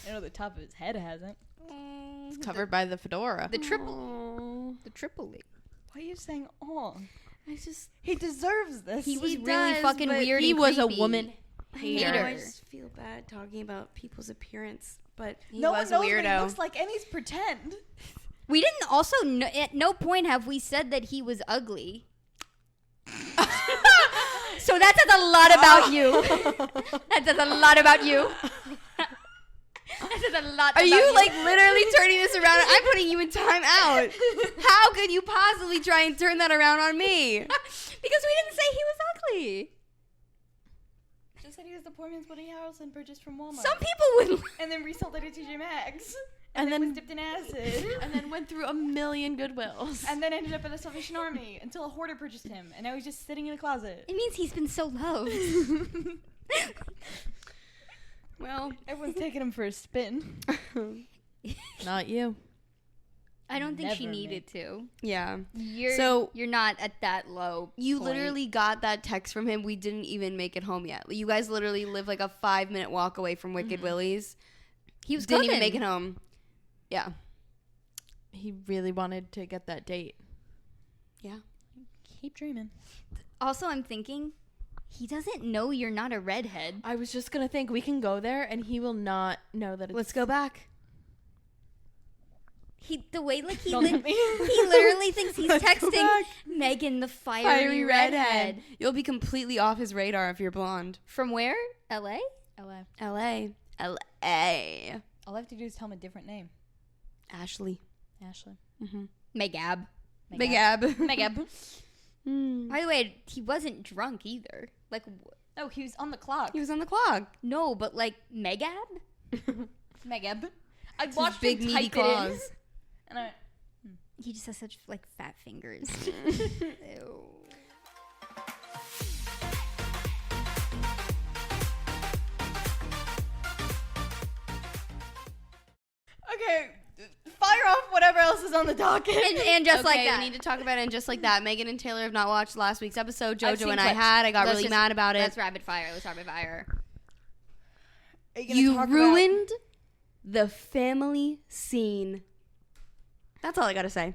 I know the top of his head hasn't. It's covered by the fedora. The triple. The triple. Why are you saying "oh"? I just He deserves this. He was He really does, fucking but weird. he and was a creepy. woman I hater. know, I just feel bad talking about people's appearance, but he no was one a knows what he weirdo. looks like, and he's pretend. We didn't also. At no point have we said that he was ugly. So that says a lot about you. That says a lot about you. That says a lot Are about you like literally turning this around? I'm putting you in timeout. How could you possibly try and turn that around on me? Because we didn't say he was ugly. Just said he was the poor man's Woody Harrelson purchased from Walmart. Some people would. And then resold it at TJ Maxx. And then then was dipped in acid. and then went through a million Goodwills. And then ended up at the Salvation Army until a hoarder purchased him. And now he's just sitting in a closet. It means he's been so loved. Well, Everyone's taking him for a spin. Not you. I don't think she Never needed to. yeah. You're not at that low. You point. literally got that text from him. We didn't even make it home yet. You guys literally live like a 5-minute walk away from Wicked Willy's. He was Didn't even coming. make it home. Yeah. He really wanted to get that date. Yeah. Keep dreaming. Also, I'm thinking he doesn't know you're not a redhead. I was just gonna think we can go there and he will not know that it's Let's go back. He literally thinks he's Let's go texting back. Meghan, the fiery redhead. You'll be completely off his radar if you're blonde. From where? LA? LA. LA. LA. All I have to do is tell him a different name. Ashley. Ashley. Mm-hmm. Megab. Big Ab. Megab. By the way, he wasn't drunk either. Like, Oh, he was on the clock. He was on the clock. no, but like Megab? Megab. I His watched big him meaty type it in. claws. And I He just has such like fat fingers. Ew. Okay, fire off whatever else is on the docket. And just like Okay, that. we need to talk about it. And just like that, Megan and Taylor have not watched last week's episode. I've JoJo seen and I clips. had. I got Let's really just- mad about it. Let's rapid fire. Let's rapid fire. Are gonna You talk ruined the family scene. That's all I gotta say.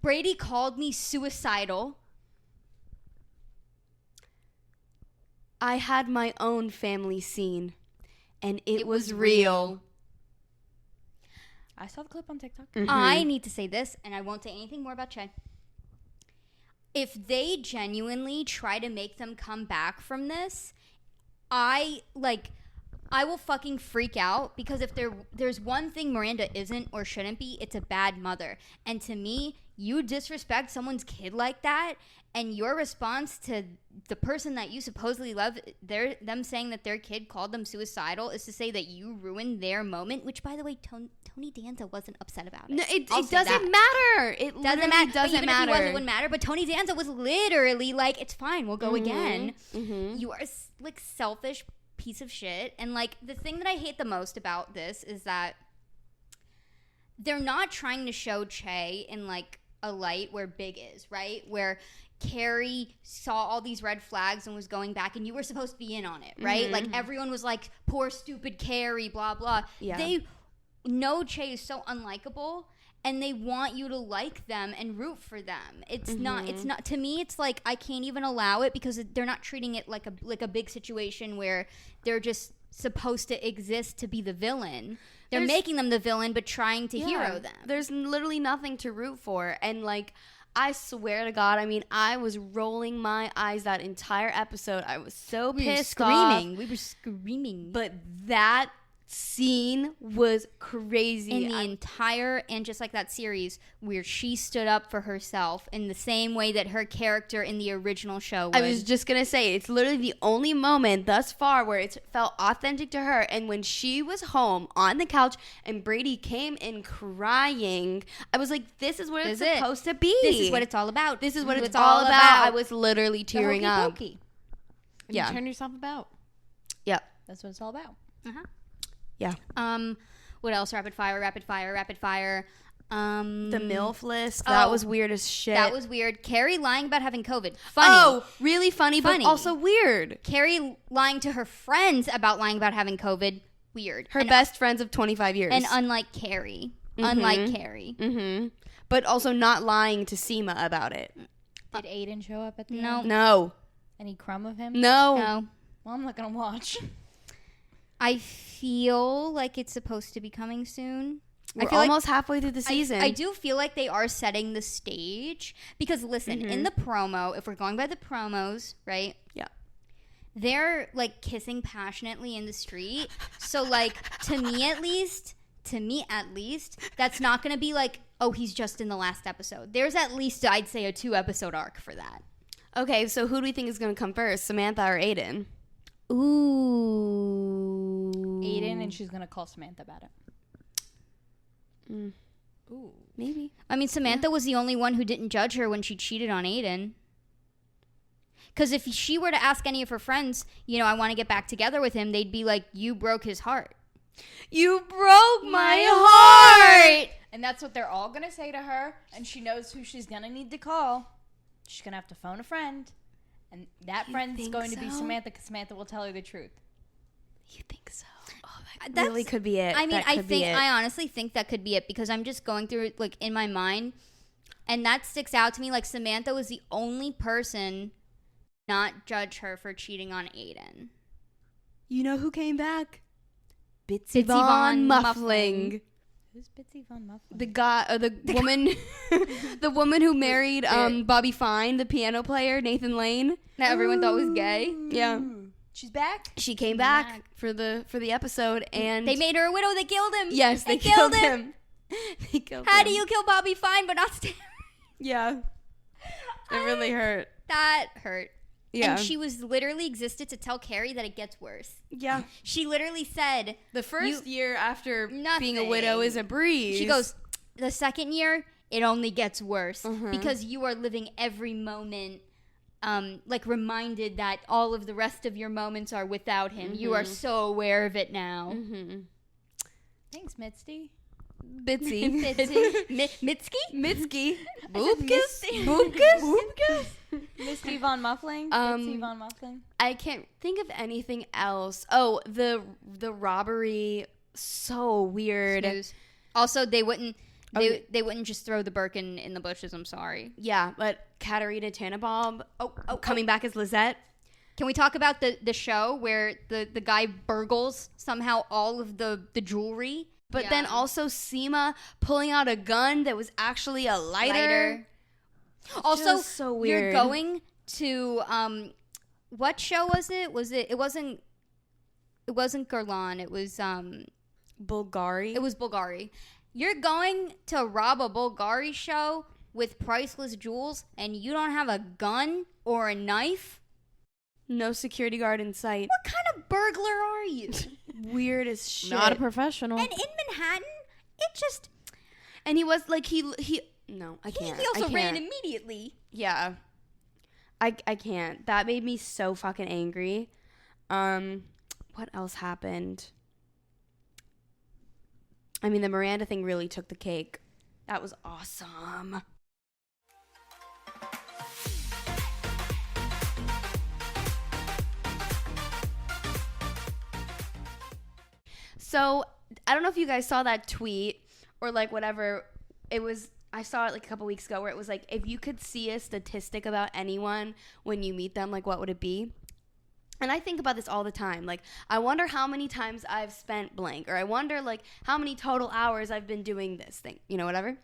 Brady called me suicidal. I had my own family scene, and it was real. I saw the clip on TikTok. Mhm. I need to say this, and I won't say anything more about Che. If they genuinely try to make them come back from this, I will fucking freak out, because if there's one thing Miranda isn't or shouldn't be, it's a bad mother. And to me, you disrespect someone's kid like that, and your response to the person that you supposedly love, them saying that their kid called them suicidal, is to say that you ruined their moment, which, by the way, Tony Danza wasn't upset about it. No, it I'll say doesn't that. matter. It Doesn't literally matter. doesn't Even matter. if he was, it wouldn't matter. But Tony Danza was literally like, "It's fine, we'll go again." Mhm. You are like selfish piece of shit. And like the thing that I hate the most about this is that they're not trying to show Che in like a light where Big is, right? Where Carrie saw all these red flags and was going back, and you were supposed to be in on it, right? Like everyone was like, "Poor stupid Carrie," blah blah. Yeah. They know Che is so unlikable, and they want you to like them and root for them. It's not to me, it's like I can't even allow it, because they're not treating it like a big situation where they're just supposed to exist to be the villain. They're making them the villain, but trying to hero them. There's literally nothing to root for. And like, I swear to God, I mean, I was rolling my eyes that entire episode. I was so pissed off. We were screaming. But that scene was crazy. In the entire, and just like that series where she stood up for herself in the same way that her character in the original show would. I was just gonna say, it's literally the only moment thus far where it felt authentic to her. And when she was home on the couch and Brady came in crying, I was like, this is what it's supposed to be. This is what it's all about. This is what it's all about. I was literally The tearing hokey up. pokey. Yeah. You turn yourself about. Yeah. That's what it's all about. Uh-huh. Yeah. What else? Rapid fire. The MILF list. Oh, That was weird as shit. That was weird. Carrie lying about having COVID. Funny. Oh, really funny, Funny. but also weird. Carrie lying to her friends about lying about having COVID. Weird. Her And- best friends of 25 years. And unlike Carrie. Unlike Carrie. Mm-hmm. But also not lying to Seema about it. Did Aiden show up at the No. end? No. Any crumb of him? No. No. Well, I'm not gonna watch. I feel like it's supposed to be coming soon. We're I feel like almost halfway through the season. I do feel like they are setting the stage, because listen, in the promo, if we're going by the promos, right? Yeah. they're like kissing passionately in the street. So like to me at least, that's not going to be like, oh, he's just in the last episode. There's at least, I'd say, a 2-episode arc for that. Okay, so who do we think is going to come first, Samantha or Aiden? Ooh. Aiden, and she's going to call Samantha about it. Ooh. Maybe. I mean, Samantha was the only one who didn't judge her when she cheated on Aiden. Because if she were to ask any of her friends, you know, I want to get back together with him, they'd be like, you broke his heart. You broke my heart! And that's what they're all going to say to her. And she knows who she's going to need to call. She's going to have to phone a friend. And that friend's going to be Samantha, because Samantha will tell her the truth. You think so? Oh, that really could be it. I mean, I honestly think that could be it, because I'm just going through it, like, in my mind. And that sticks out to me. Like, Samantha was the only person not judge her for cheating on Aiden. You know who came back? Bitsy Von Muffling. Who's Bitsy Von Muffling? The guy, the woman, the woman who married Bobby Fine, the piano player, Nathan Lane. That everyone thought was gay. Yeah, she's back. She came back for the episode, and they made her a widow. They killed him. Yes, they killed him. They killed How him. do you kill Bobby Fine but not Stan? Yeah, it really hurt. That hurt. Yeah. And she was literally existed to tell Carrie that it gets worse. Yeah. She literally said, the first year after nothing. being a widow is a breeze. She goes, the second year, it only gets worse. Because you are living every moment, like reminded that all of the rest of your moments are without him. You are so aware of it now. Thanks, Mitzi. Bitsy. Mitski? Boopkus? Misty Von Muffling? Bitsy Von Muffling? I can't think of anything else. Oh, the robbery, so weird. Snooze. Also, they wouldn't just throw the Birkin in the bushes. I'm sorry. Yeah, but Katarina Tannenbaum coming back as Lizette. Can we talk about the show where the guy burgles somehow all of the jewelry? But then also Seema pulling out a gun that was actually a lighter. Also, so weird. You're going to what show was it? It wasn't Garlan. It was Bulgari. It was Bulgari. You're going to rob a Bulgari show with priceless jewels, and you don't have a gun or a knife? No security guard in sight. What kind of burglar are you? Weird as shit. Not a professional. And in Manhattan, it just... And he was like, he no, I can't. He also I ran can't. immediately. Yeah. I can't. That made me so fucking angry. What else happened? I mean, the Miranda thing really took the cake. That was awesome. So, I don't know if you guys saw that tweet or like whatever. It was, I saw it like a couple weeks ago where it was like, if you could see a statistic about anyone when you meet them, like what would it be? And I think about this all the time. Like, I wonder how many times I've spent blank, or I wonder like how many total hours I've been doing this thing, you know, whatever.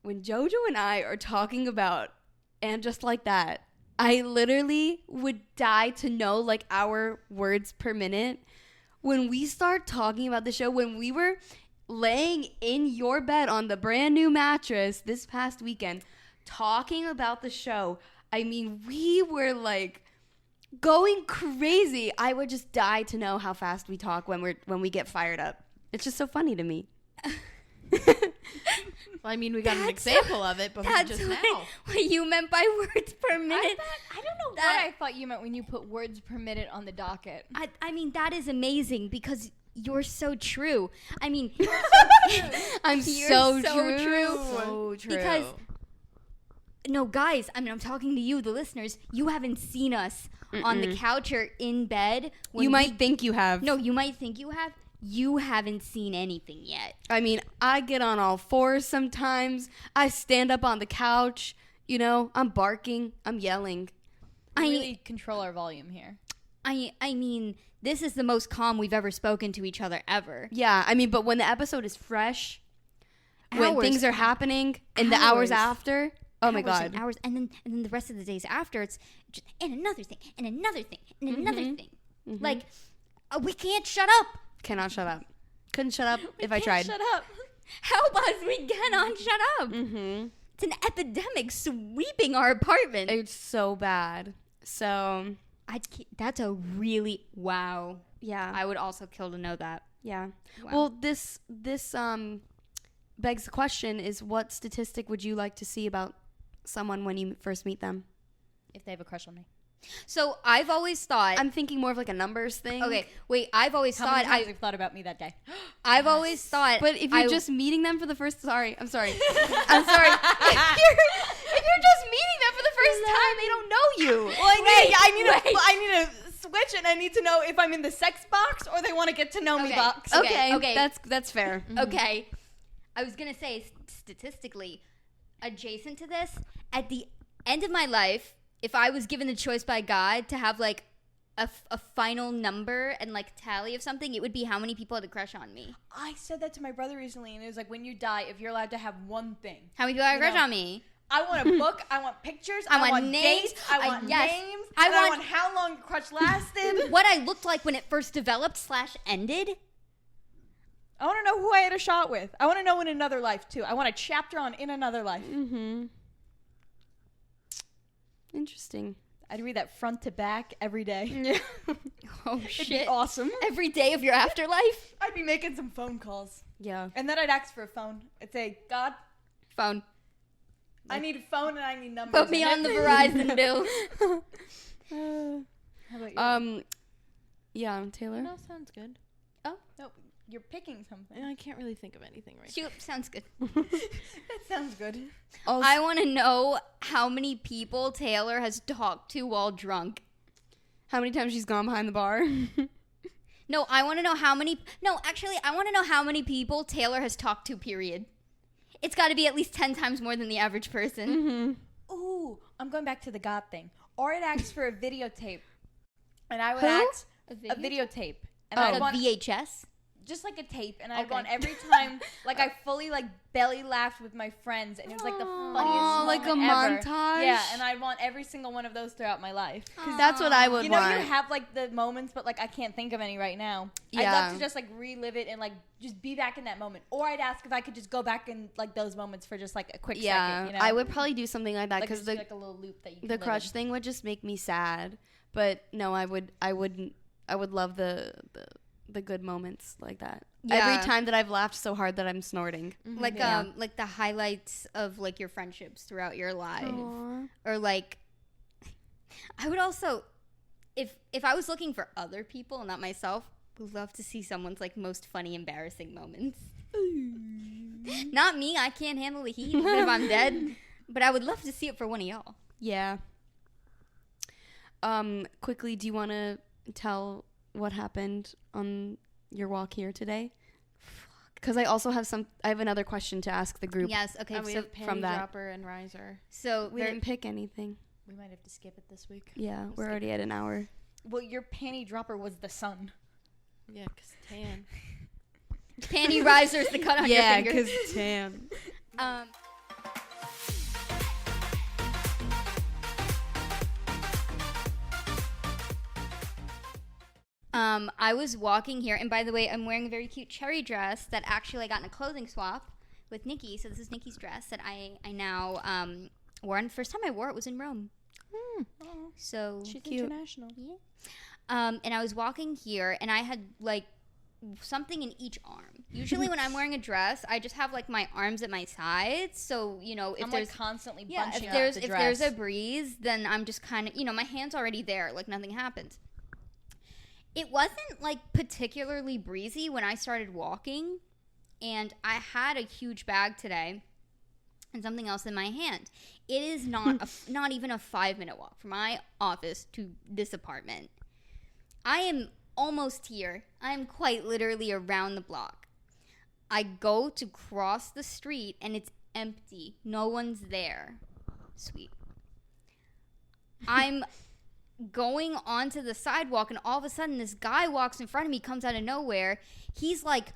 When JoJo and I are talking about, and just like that, I literally would die to know like our words per minute. When we start talking about the show, when we were laying in your bed on the brand new mattress this past weekend, talking about the show, I mean, we were like going crazy. I would just die to know how fast we talk when we get fired up. It's just so funny to me. Well, I mean, we got an example of it, but just now. What you meant by words per minute? I don't know what I thought you meant when you put words per minute on the docket. I mean, that is amazing because you're so true. I mean, I'm you're so true. true. So true. Because, no, guys, I mean, I'm talking to you, the listeners. You haven't seen us on the couch or in bed. You might think you have. No, you might think you have. You haven't seen anything yet. I mean, I get on all fours sometimes. I stand up on the couch. You know, I'm barking. I'm yelling. We really control our volume here. I mean, this is the most calm we've ever spoken to each other ever. Yeah, I mean, but when the episode is fresh, when things are happening in the hours after, Oh hours my God. and hours, and then the rest of the days after, it's just and another thing, and another thing, and another thing. Like, we can't shut up. Cannot shut up. Couldn't shut up if I Can't tried. Shut up. Help us! We cannot shut up. It's an epidemic sweeping our apartment. It's so bad. So That's a really wow. yeah, I would also kill to know that. yeah. Wow. Well, this begs the question: is what statistic would you like to see about someone when you first meet them? If they have a crush on me. So I've always thought. I'm thinking more of like a numbers thing. Okay, wait. I've always How thought. many times you've thought about me that day? I've always thought. But if you're just meeting them for the first, I'm sorry. I'm sorry. if you're just meeting them for the first time, they don't know you. Well, I need to switch, and I need to know if I'm in the sex box or they want to get to know me box. Okay. That's fair. Okay. I was gonna say statistically, adjacent to this, at the end of my life, if I was given the choice by God to have like a final number and like tally of something, it would be how many people had a crush on me. I said that to my brother recently, and it was like, when you die, if you're allowed to have one thing. How many people had a crush know. on me? I want a book. I want pictures. I want dates. names. I want yes. names. I I want- want how long the crush lasted. What I looked like when it first developed / ended. I want to know who I had a shot with. I want to know in another life too. I want a chapter on in another life. Interesting. I'd read that front to back every day. Oh It'd shit! be awesome. Every day of your afterlife. I'd be making some phone calls. Yeah. And then I'd ask for a phone. I'd say, God, Phone. I need a phone and I need numbers. Put me on the Verizon bill. How about you? Yeah, Taylor. No, sounds good. No, you're picking something. I can't really think of anything right Shoot, sounds good. That sounds good. I want to know how many people Taylor has talked to while drunk. How many times she's gone behind the bar? No, I want to know how many. No, actually, I want to know how many people Taylor has talked to. Period. It's got to be at least 10 times more than the average person. Ooh, I'm going back to the God thing. Or I'd ask for a videotape. And I would Who? ask A a videotape. And Like I'd a want VHS. just like a tape. And I'd Okay. want every time, like I fully like belly laughed with my friends. And it was like the funniest Aw, like a moment ever. montage? Yeah, and I'd want every single one of those throughout my life. That's what I would You know, want. you have like the moments, but like I can't think of any right now. I'd Yeah. love to just like relive it and like just be back in that moment. Or I'd ask if I could just go back in like those moments for just like a quick Yeah, second. You know? I would probably do something like that like, because just be, like a little loop that you can the live crush in. thing would just make me sad. But no, I would love the good moments like that. Yeah. Every time that I've laughed so hard that I'm snorting. Like Yeah. like the highlights of like your friendships throughout your life. Aw. Or like I would also if I was looking for other people and not myself, would love to see someone's like most funny embarrassing moments. Not me, I can't handle the heat even if I'm dead, but I would love to see it for one of y'all. Yeah. Quickly, do you want to tell what happened on your walk here today? Because I also have I have another question to ask the group. Yes, okay, And we so have from penny that- dropper and riser. so We there- didn't pick anything. We might have to skip it this week. Yeah, we're already at an hour. Well, your panty dropper was the sun. Yeah, because tan. panty risers the cut on your fingers. tan. I was walking here, and by the way, I'm wearing a very cute cherry dress that actually I got in a clothing swap with Nikki. So this is Nikki's dress that I now wore. And the first time I wore it was in Rome. So She's Cute. international. yeah. And I was walking here, and I had like something in each arm. Usually, when I'm wearing a dress, I just have like my arms at my sides. So if I'm there's like constantly yeah, bunching if up there's the if dress. there's a breeze, then I'm just kind of my hand's already there, like nothing happens. It wasn't like particularly breezy when I started walking, and I had a huge bag today and something else in my hand. It is not not even a 5-minute walk from my office to this apartment. I am almost here. I am quite literally around the block. I go to cross the street and it's empty. No one's there. Sweet. I'm going onto the sidewalk, and all of a sudden this guy walks in front of me, comes out of nowhere. He's like,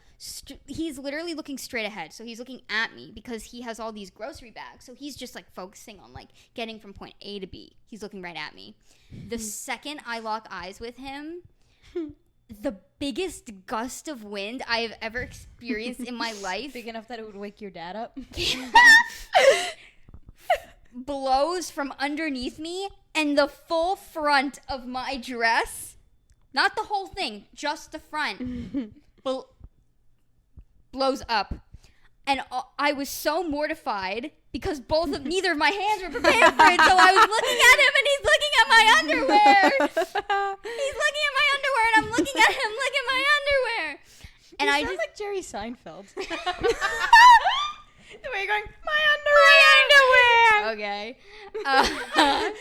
he's literally looking straight ahead. So he's looking at me because he has all these grocery bags. So he's just like focusing on like getting from point A to B. He's looking right at me. The second I lock eyes with him, the biggest gust of wind I have ever experienced in my life, Big enough that it would wake your dad up. blows from underneath me, and the full front of my dress, not the whole thing, just the front, blows up. And I was so mortified because neither of my hands were prepared for it. So I was looking at him, and he's looking at my underwear. He's looking at my underwear, and I'm looking at him. Look at my underwear. And You I sound just like Jerry Seinfeld. The way you're going, my underwear. okay. My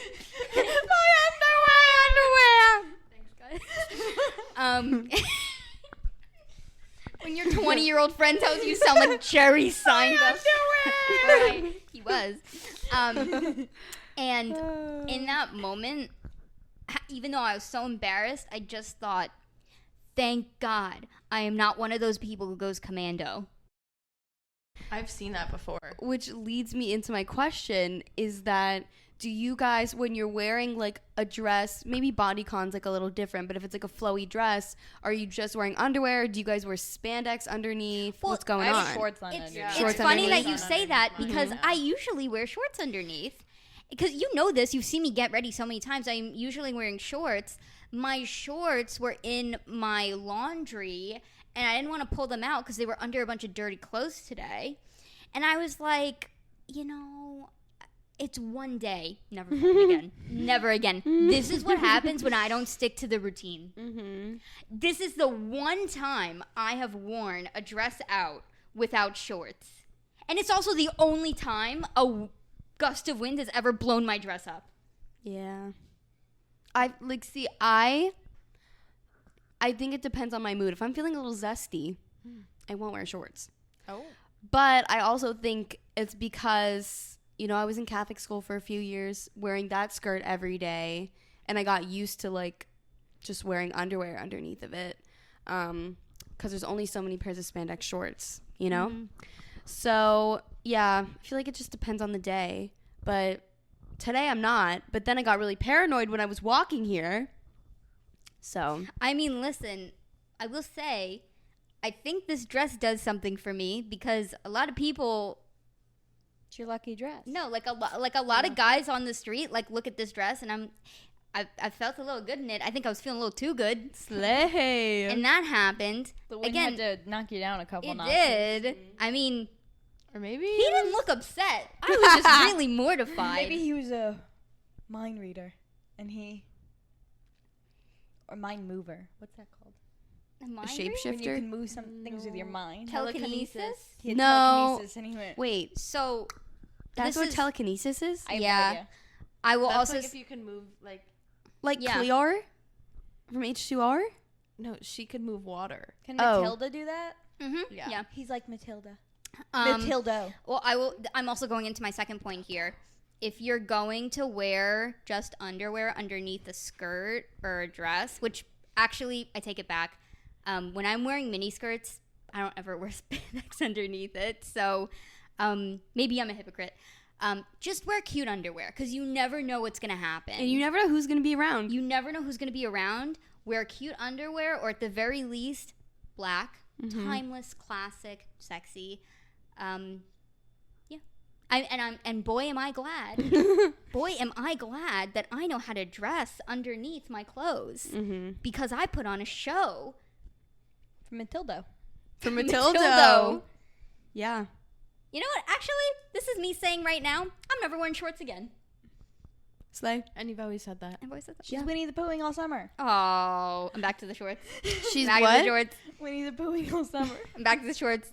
underwear. Thanks, guys. When your 20-year-old friend tells you sound like Jerry Seinfeld. Right, he was. And in that moment, even though I was so embarrassed, I just thought, thank God I am not one of those people who goes commando. I've seen that before. Which leads me into my question is that do you guys, when you're wearing like a dress, maybe bodycon's like a little different, but if it's like a flowy dress, are you just wearing underwear? Do you guys wear spandex underneath? Well, What's going I on? have shorts on underneath. It's Shorts funny underneath. that you say that because I usually wear shorts underneath. Because you know this, you've seen me get ready so many times. I'm usually wearing shorts. My shorts were in my laundry, and I didn't want to pull them out because they were under a bunch of dirty clothes today. And I was like, you know, it's one day. Never again. Never again. This is what happens when I don't stick to the routine. Mm-hmm. This is the one time I have worn a dress out without shorts. And it's also the only time a gust of wind has ever blown my dress up. Yeah. I think it depends on my mood. If I'm feeling a little zesty, I won't wear shorts. Oh. But I also think it's because, you know, I was in Catholic school for a few years wearing that skirt every day, and I got used to like just wearing underwear underneath of it because there's only so many pairs of spandex shorts, you know? Mm-hmm. So, yeah, I feel like it just depends on the day. But today I'm not. But then I got really paranoid when I was walking here. So. I mean, listen, I will say, I think this dress does something for me because a lot of people. It's your lucky dress. No, like a lot of guys on the street like look at this dress, and I felt a little good in it. I think I was feeling a little too good. Slay. And that happened. The wind Again, had to knock you down a couple it notches. did. I mean, Or maybe he didn't look upset. I was just really mortified. Maybe he was a mind reader, and or mind mover. What's that called? A When shapeshifter? you can move some things with your mind. Telekinesis. He had No. telekinesis, and he went. Wait, So that's this what is- telekinesis is? I have no Yeah. idea. I will That's also. like if you can move like Like Yeah. Clear from H2R? no, she could move water. Can Oh. Matilda do that? Yeah. Yeah. He's like Matilda. Um, Matilda. Well, I'm also going into my second point here. If you're going to wear just underwear underneath a skirt or a dress, which actually I take it back. When I'm wearing mini skirts, I don't ever wear spandex underneath it. So maybe I'm a hypocrite. Just wear cute underwear because you never know what's going to happen. And you never know who's going to be around. You never know who's going to be around. Wear cute underwear, or at the very least, black, timeless, classic, sexy. Yeah. And boy, am I glad. Boy, am I glad that I know how to dress underneath my clothes because I put on a show. From Matilda. From Matilda. Matilda. Yeah. You know what? Actually, this is me saying right now, I'm never wearing shorts again. Slay. And you've always said that. I've always said that. She's Winnie the Poohing all summer. Oh, I'm back to the shorts. She's back what? to the shorts. Winnie the Poohing all summer. I'm back to the shorts.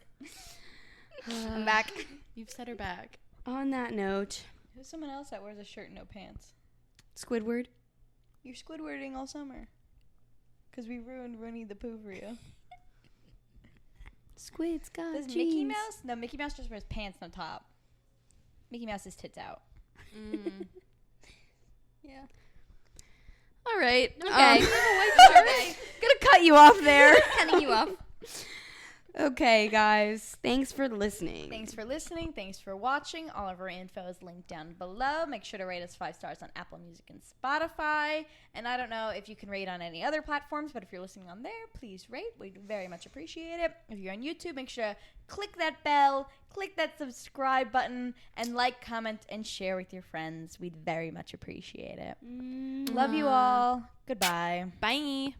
I'm back. You've set her back. On that note, Who's someone else that wears a shirt and no pants? Squidward. You're Squidwarding all summer. Because we ruined Winnie the Pooh for you. Squid's got Does jeans. Mickey Mouse? No, Mickey Mouse just wears pants on top. Mickey Mouse is tits out. Yeah. All right. Okay. Gonna cut you off there. Cutting you off. Okay, guys. Thanks for listening. Thanks for listening. Thanks for watching. All of our info is linked down below. Make sure to rate us 5 stars on Apple Music and Spotify. And I don't know if you can rate on any other platforms, but if you're listening on there, please rate. We'd very much appreciate it. If you're on YouTube, make sure to click that bell, click that subscribe button, and like, comment, and share with your friends. We'd very much appreciate it. Love you all. Goodbye. Bye.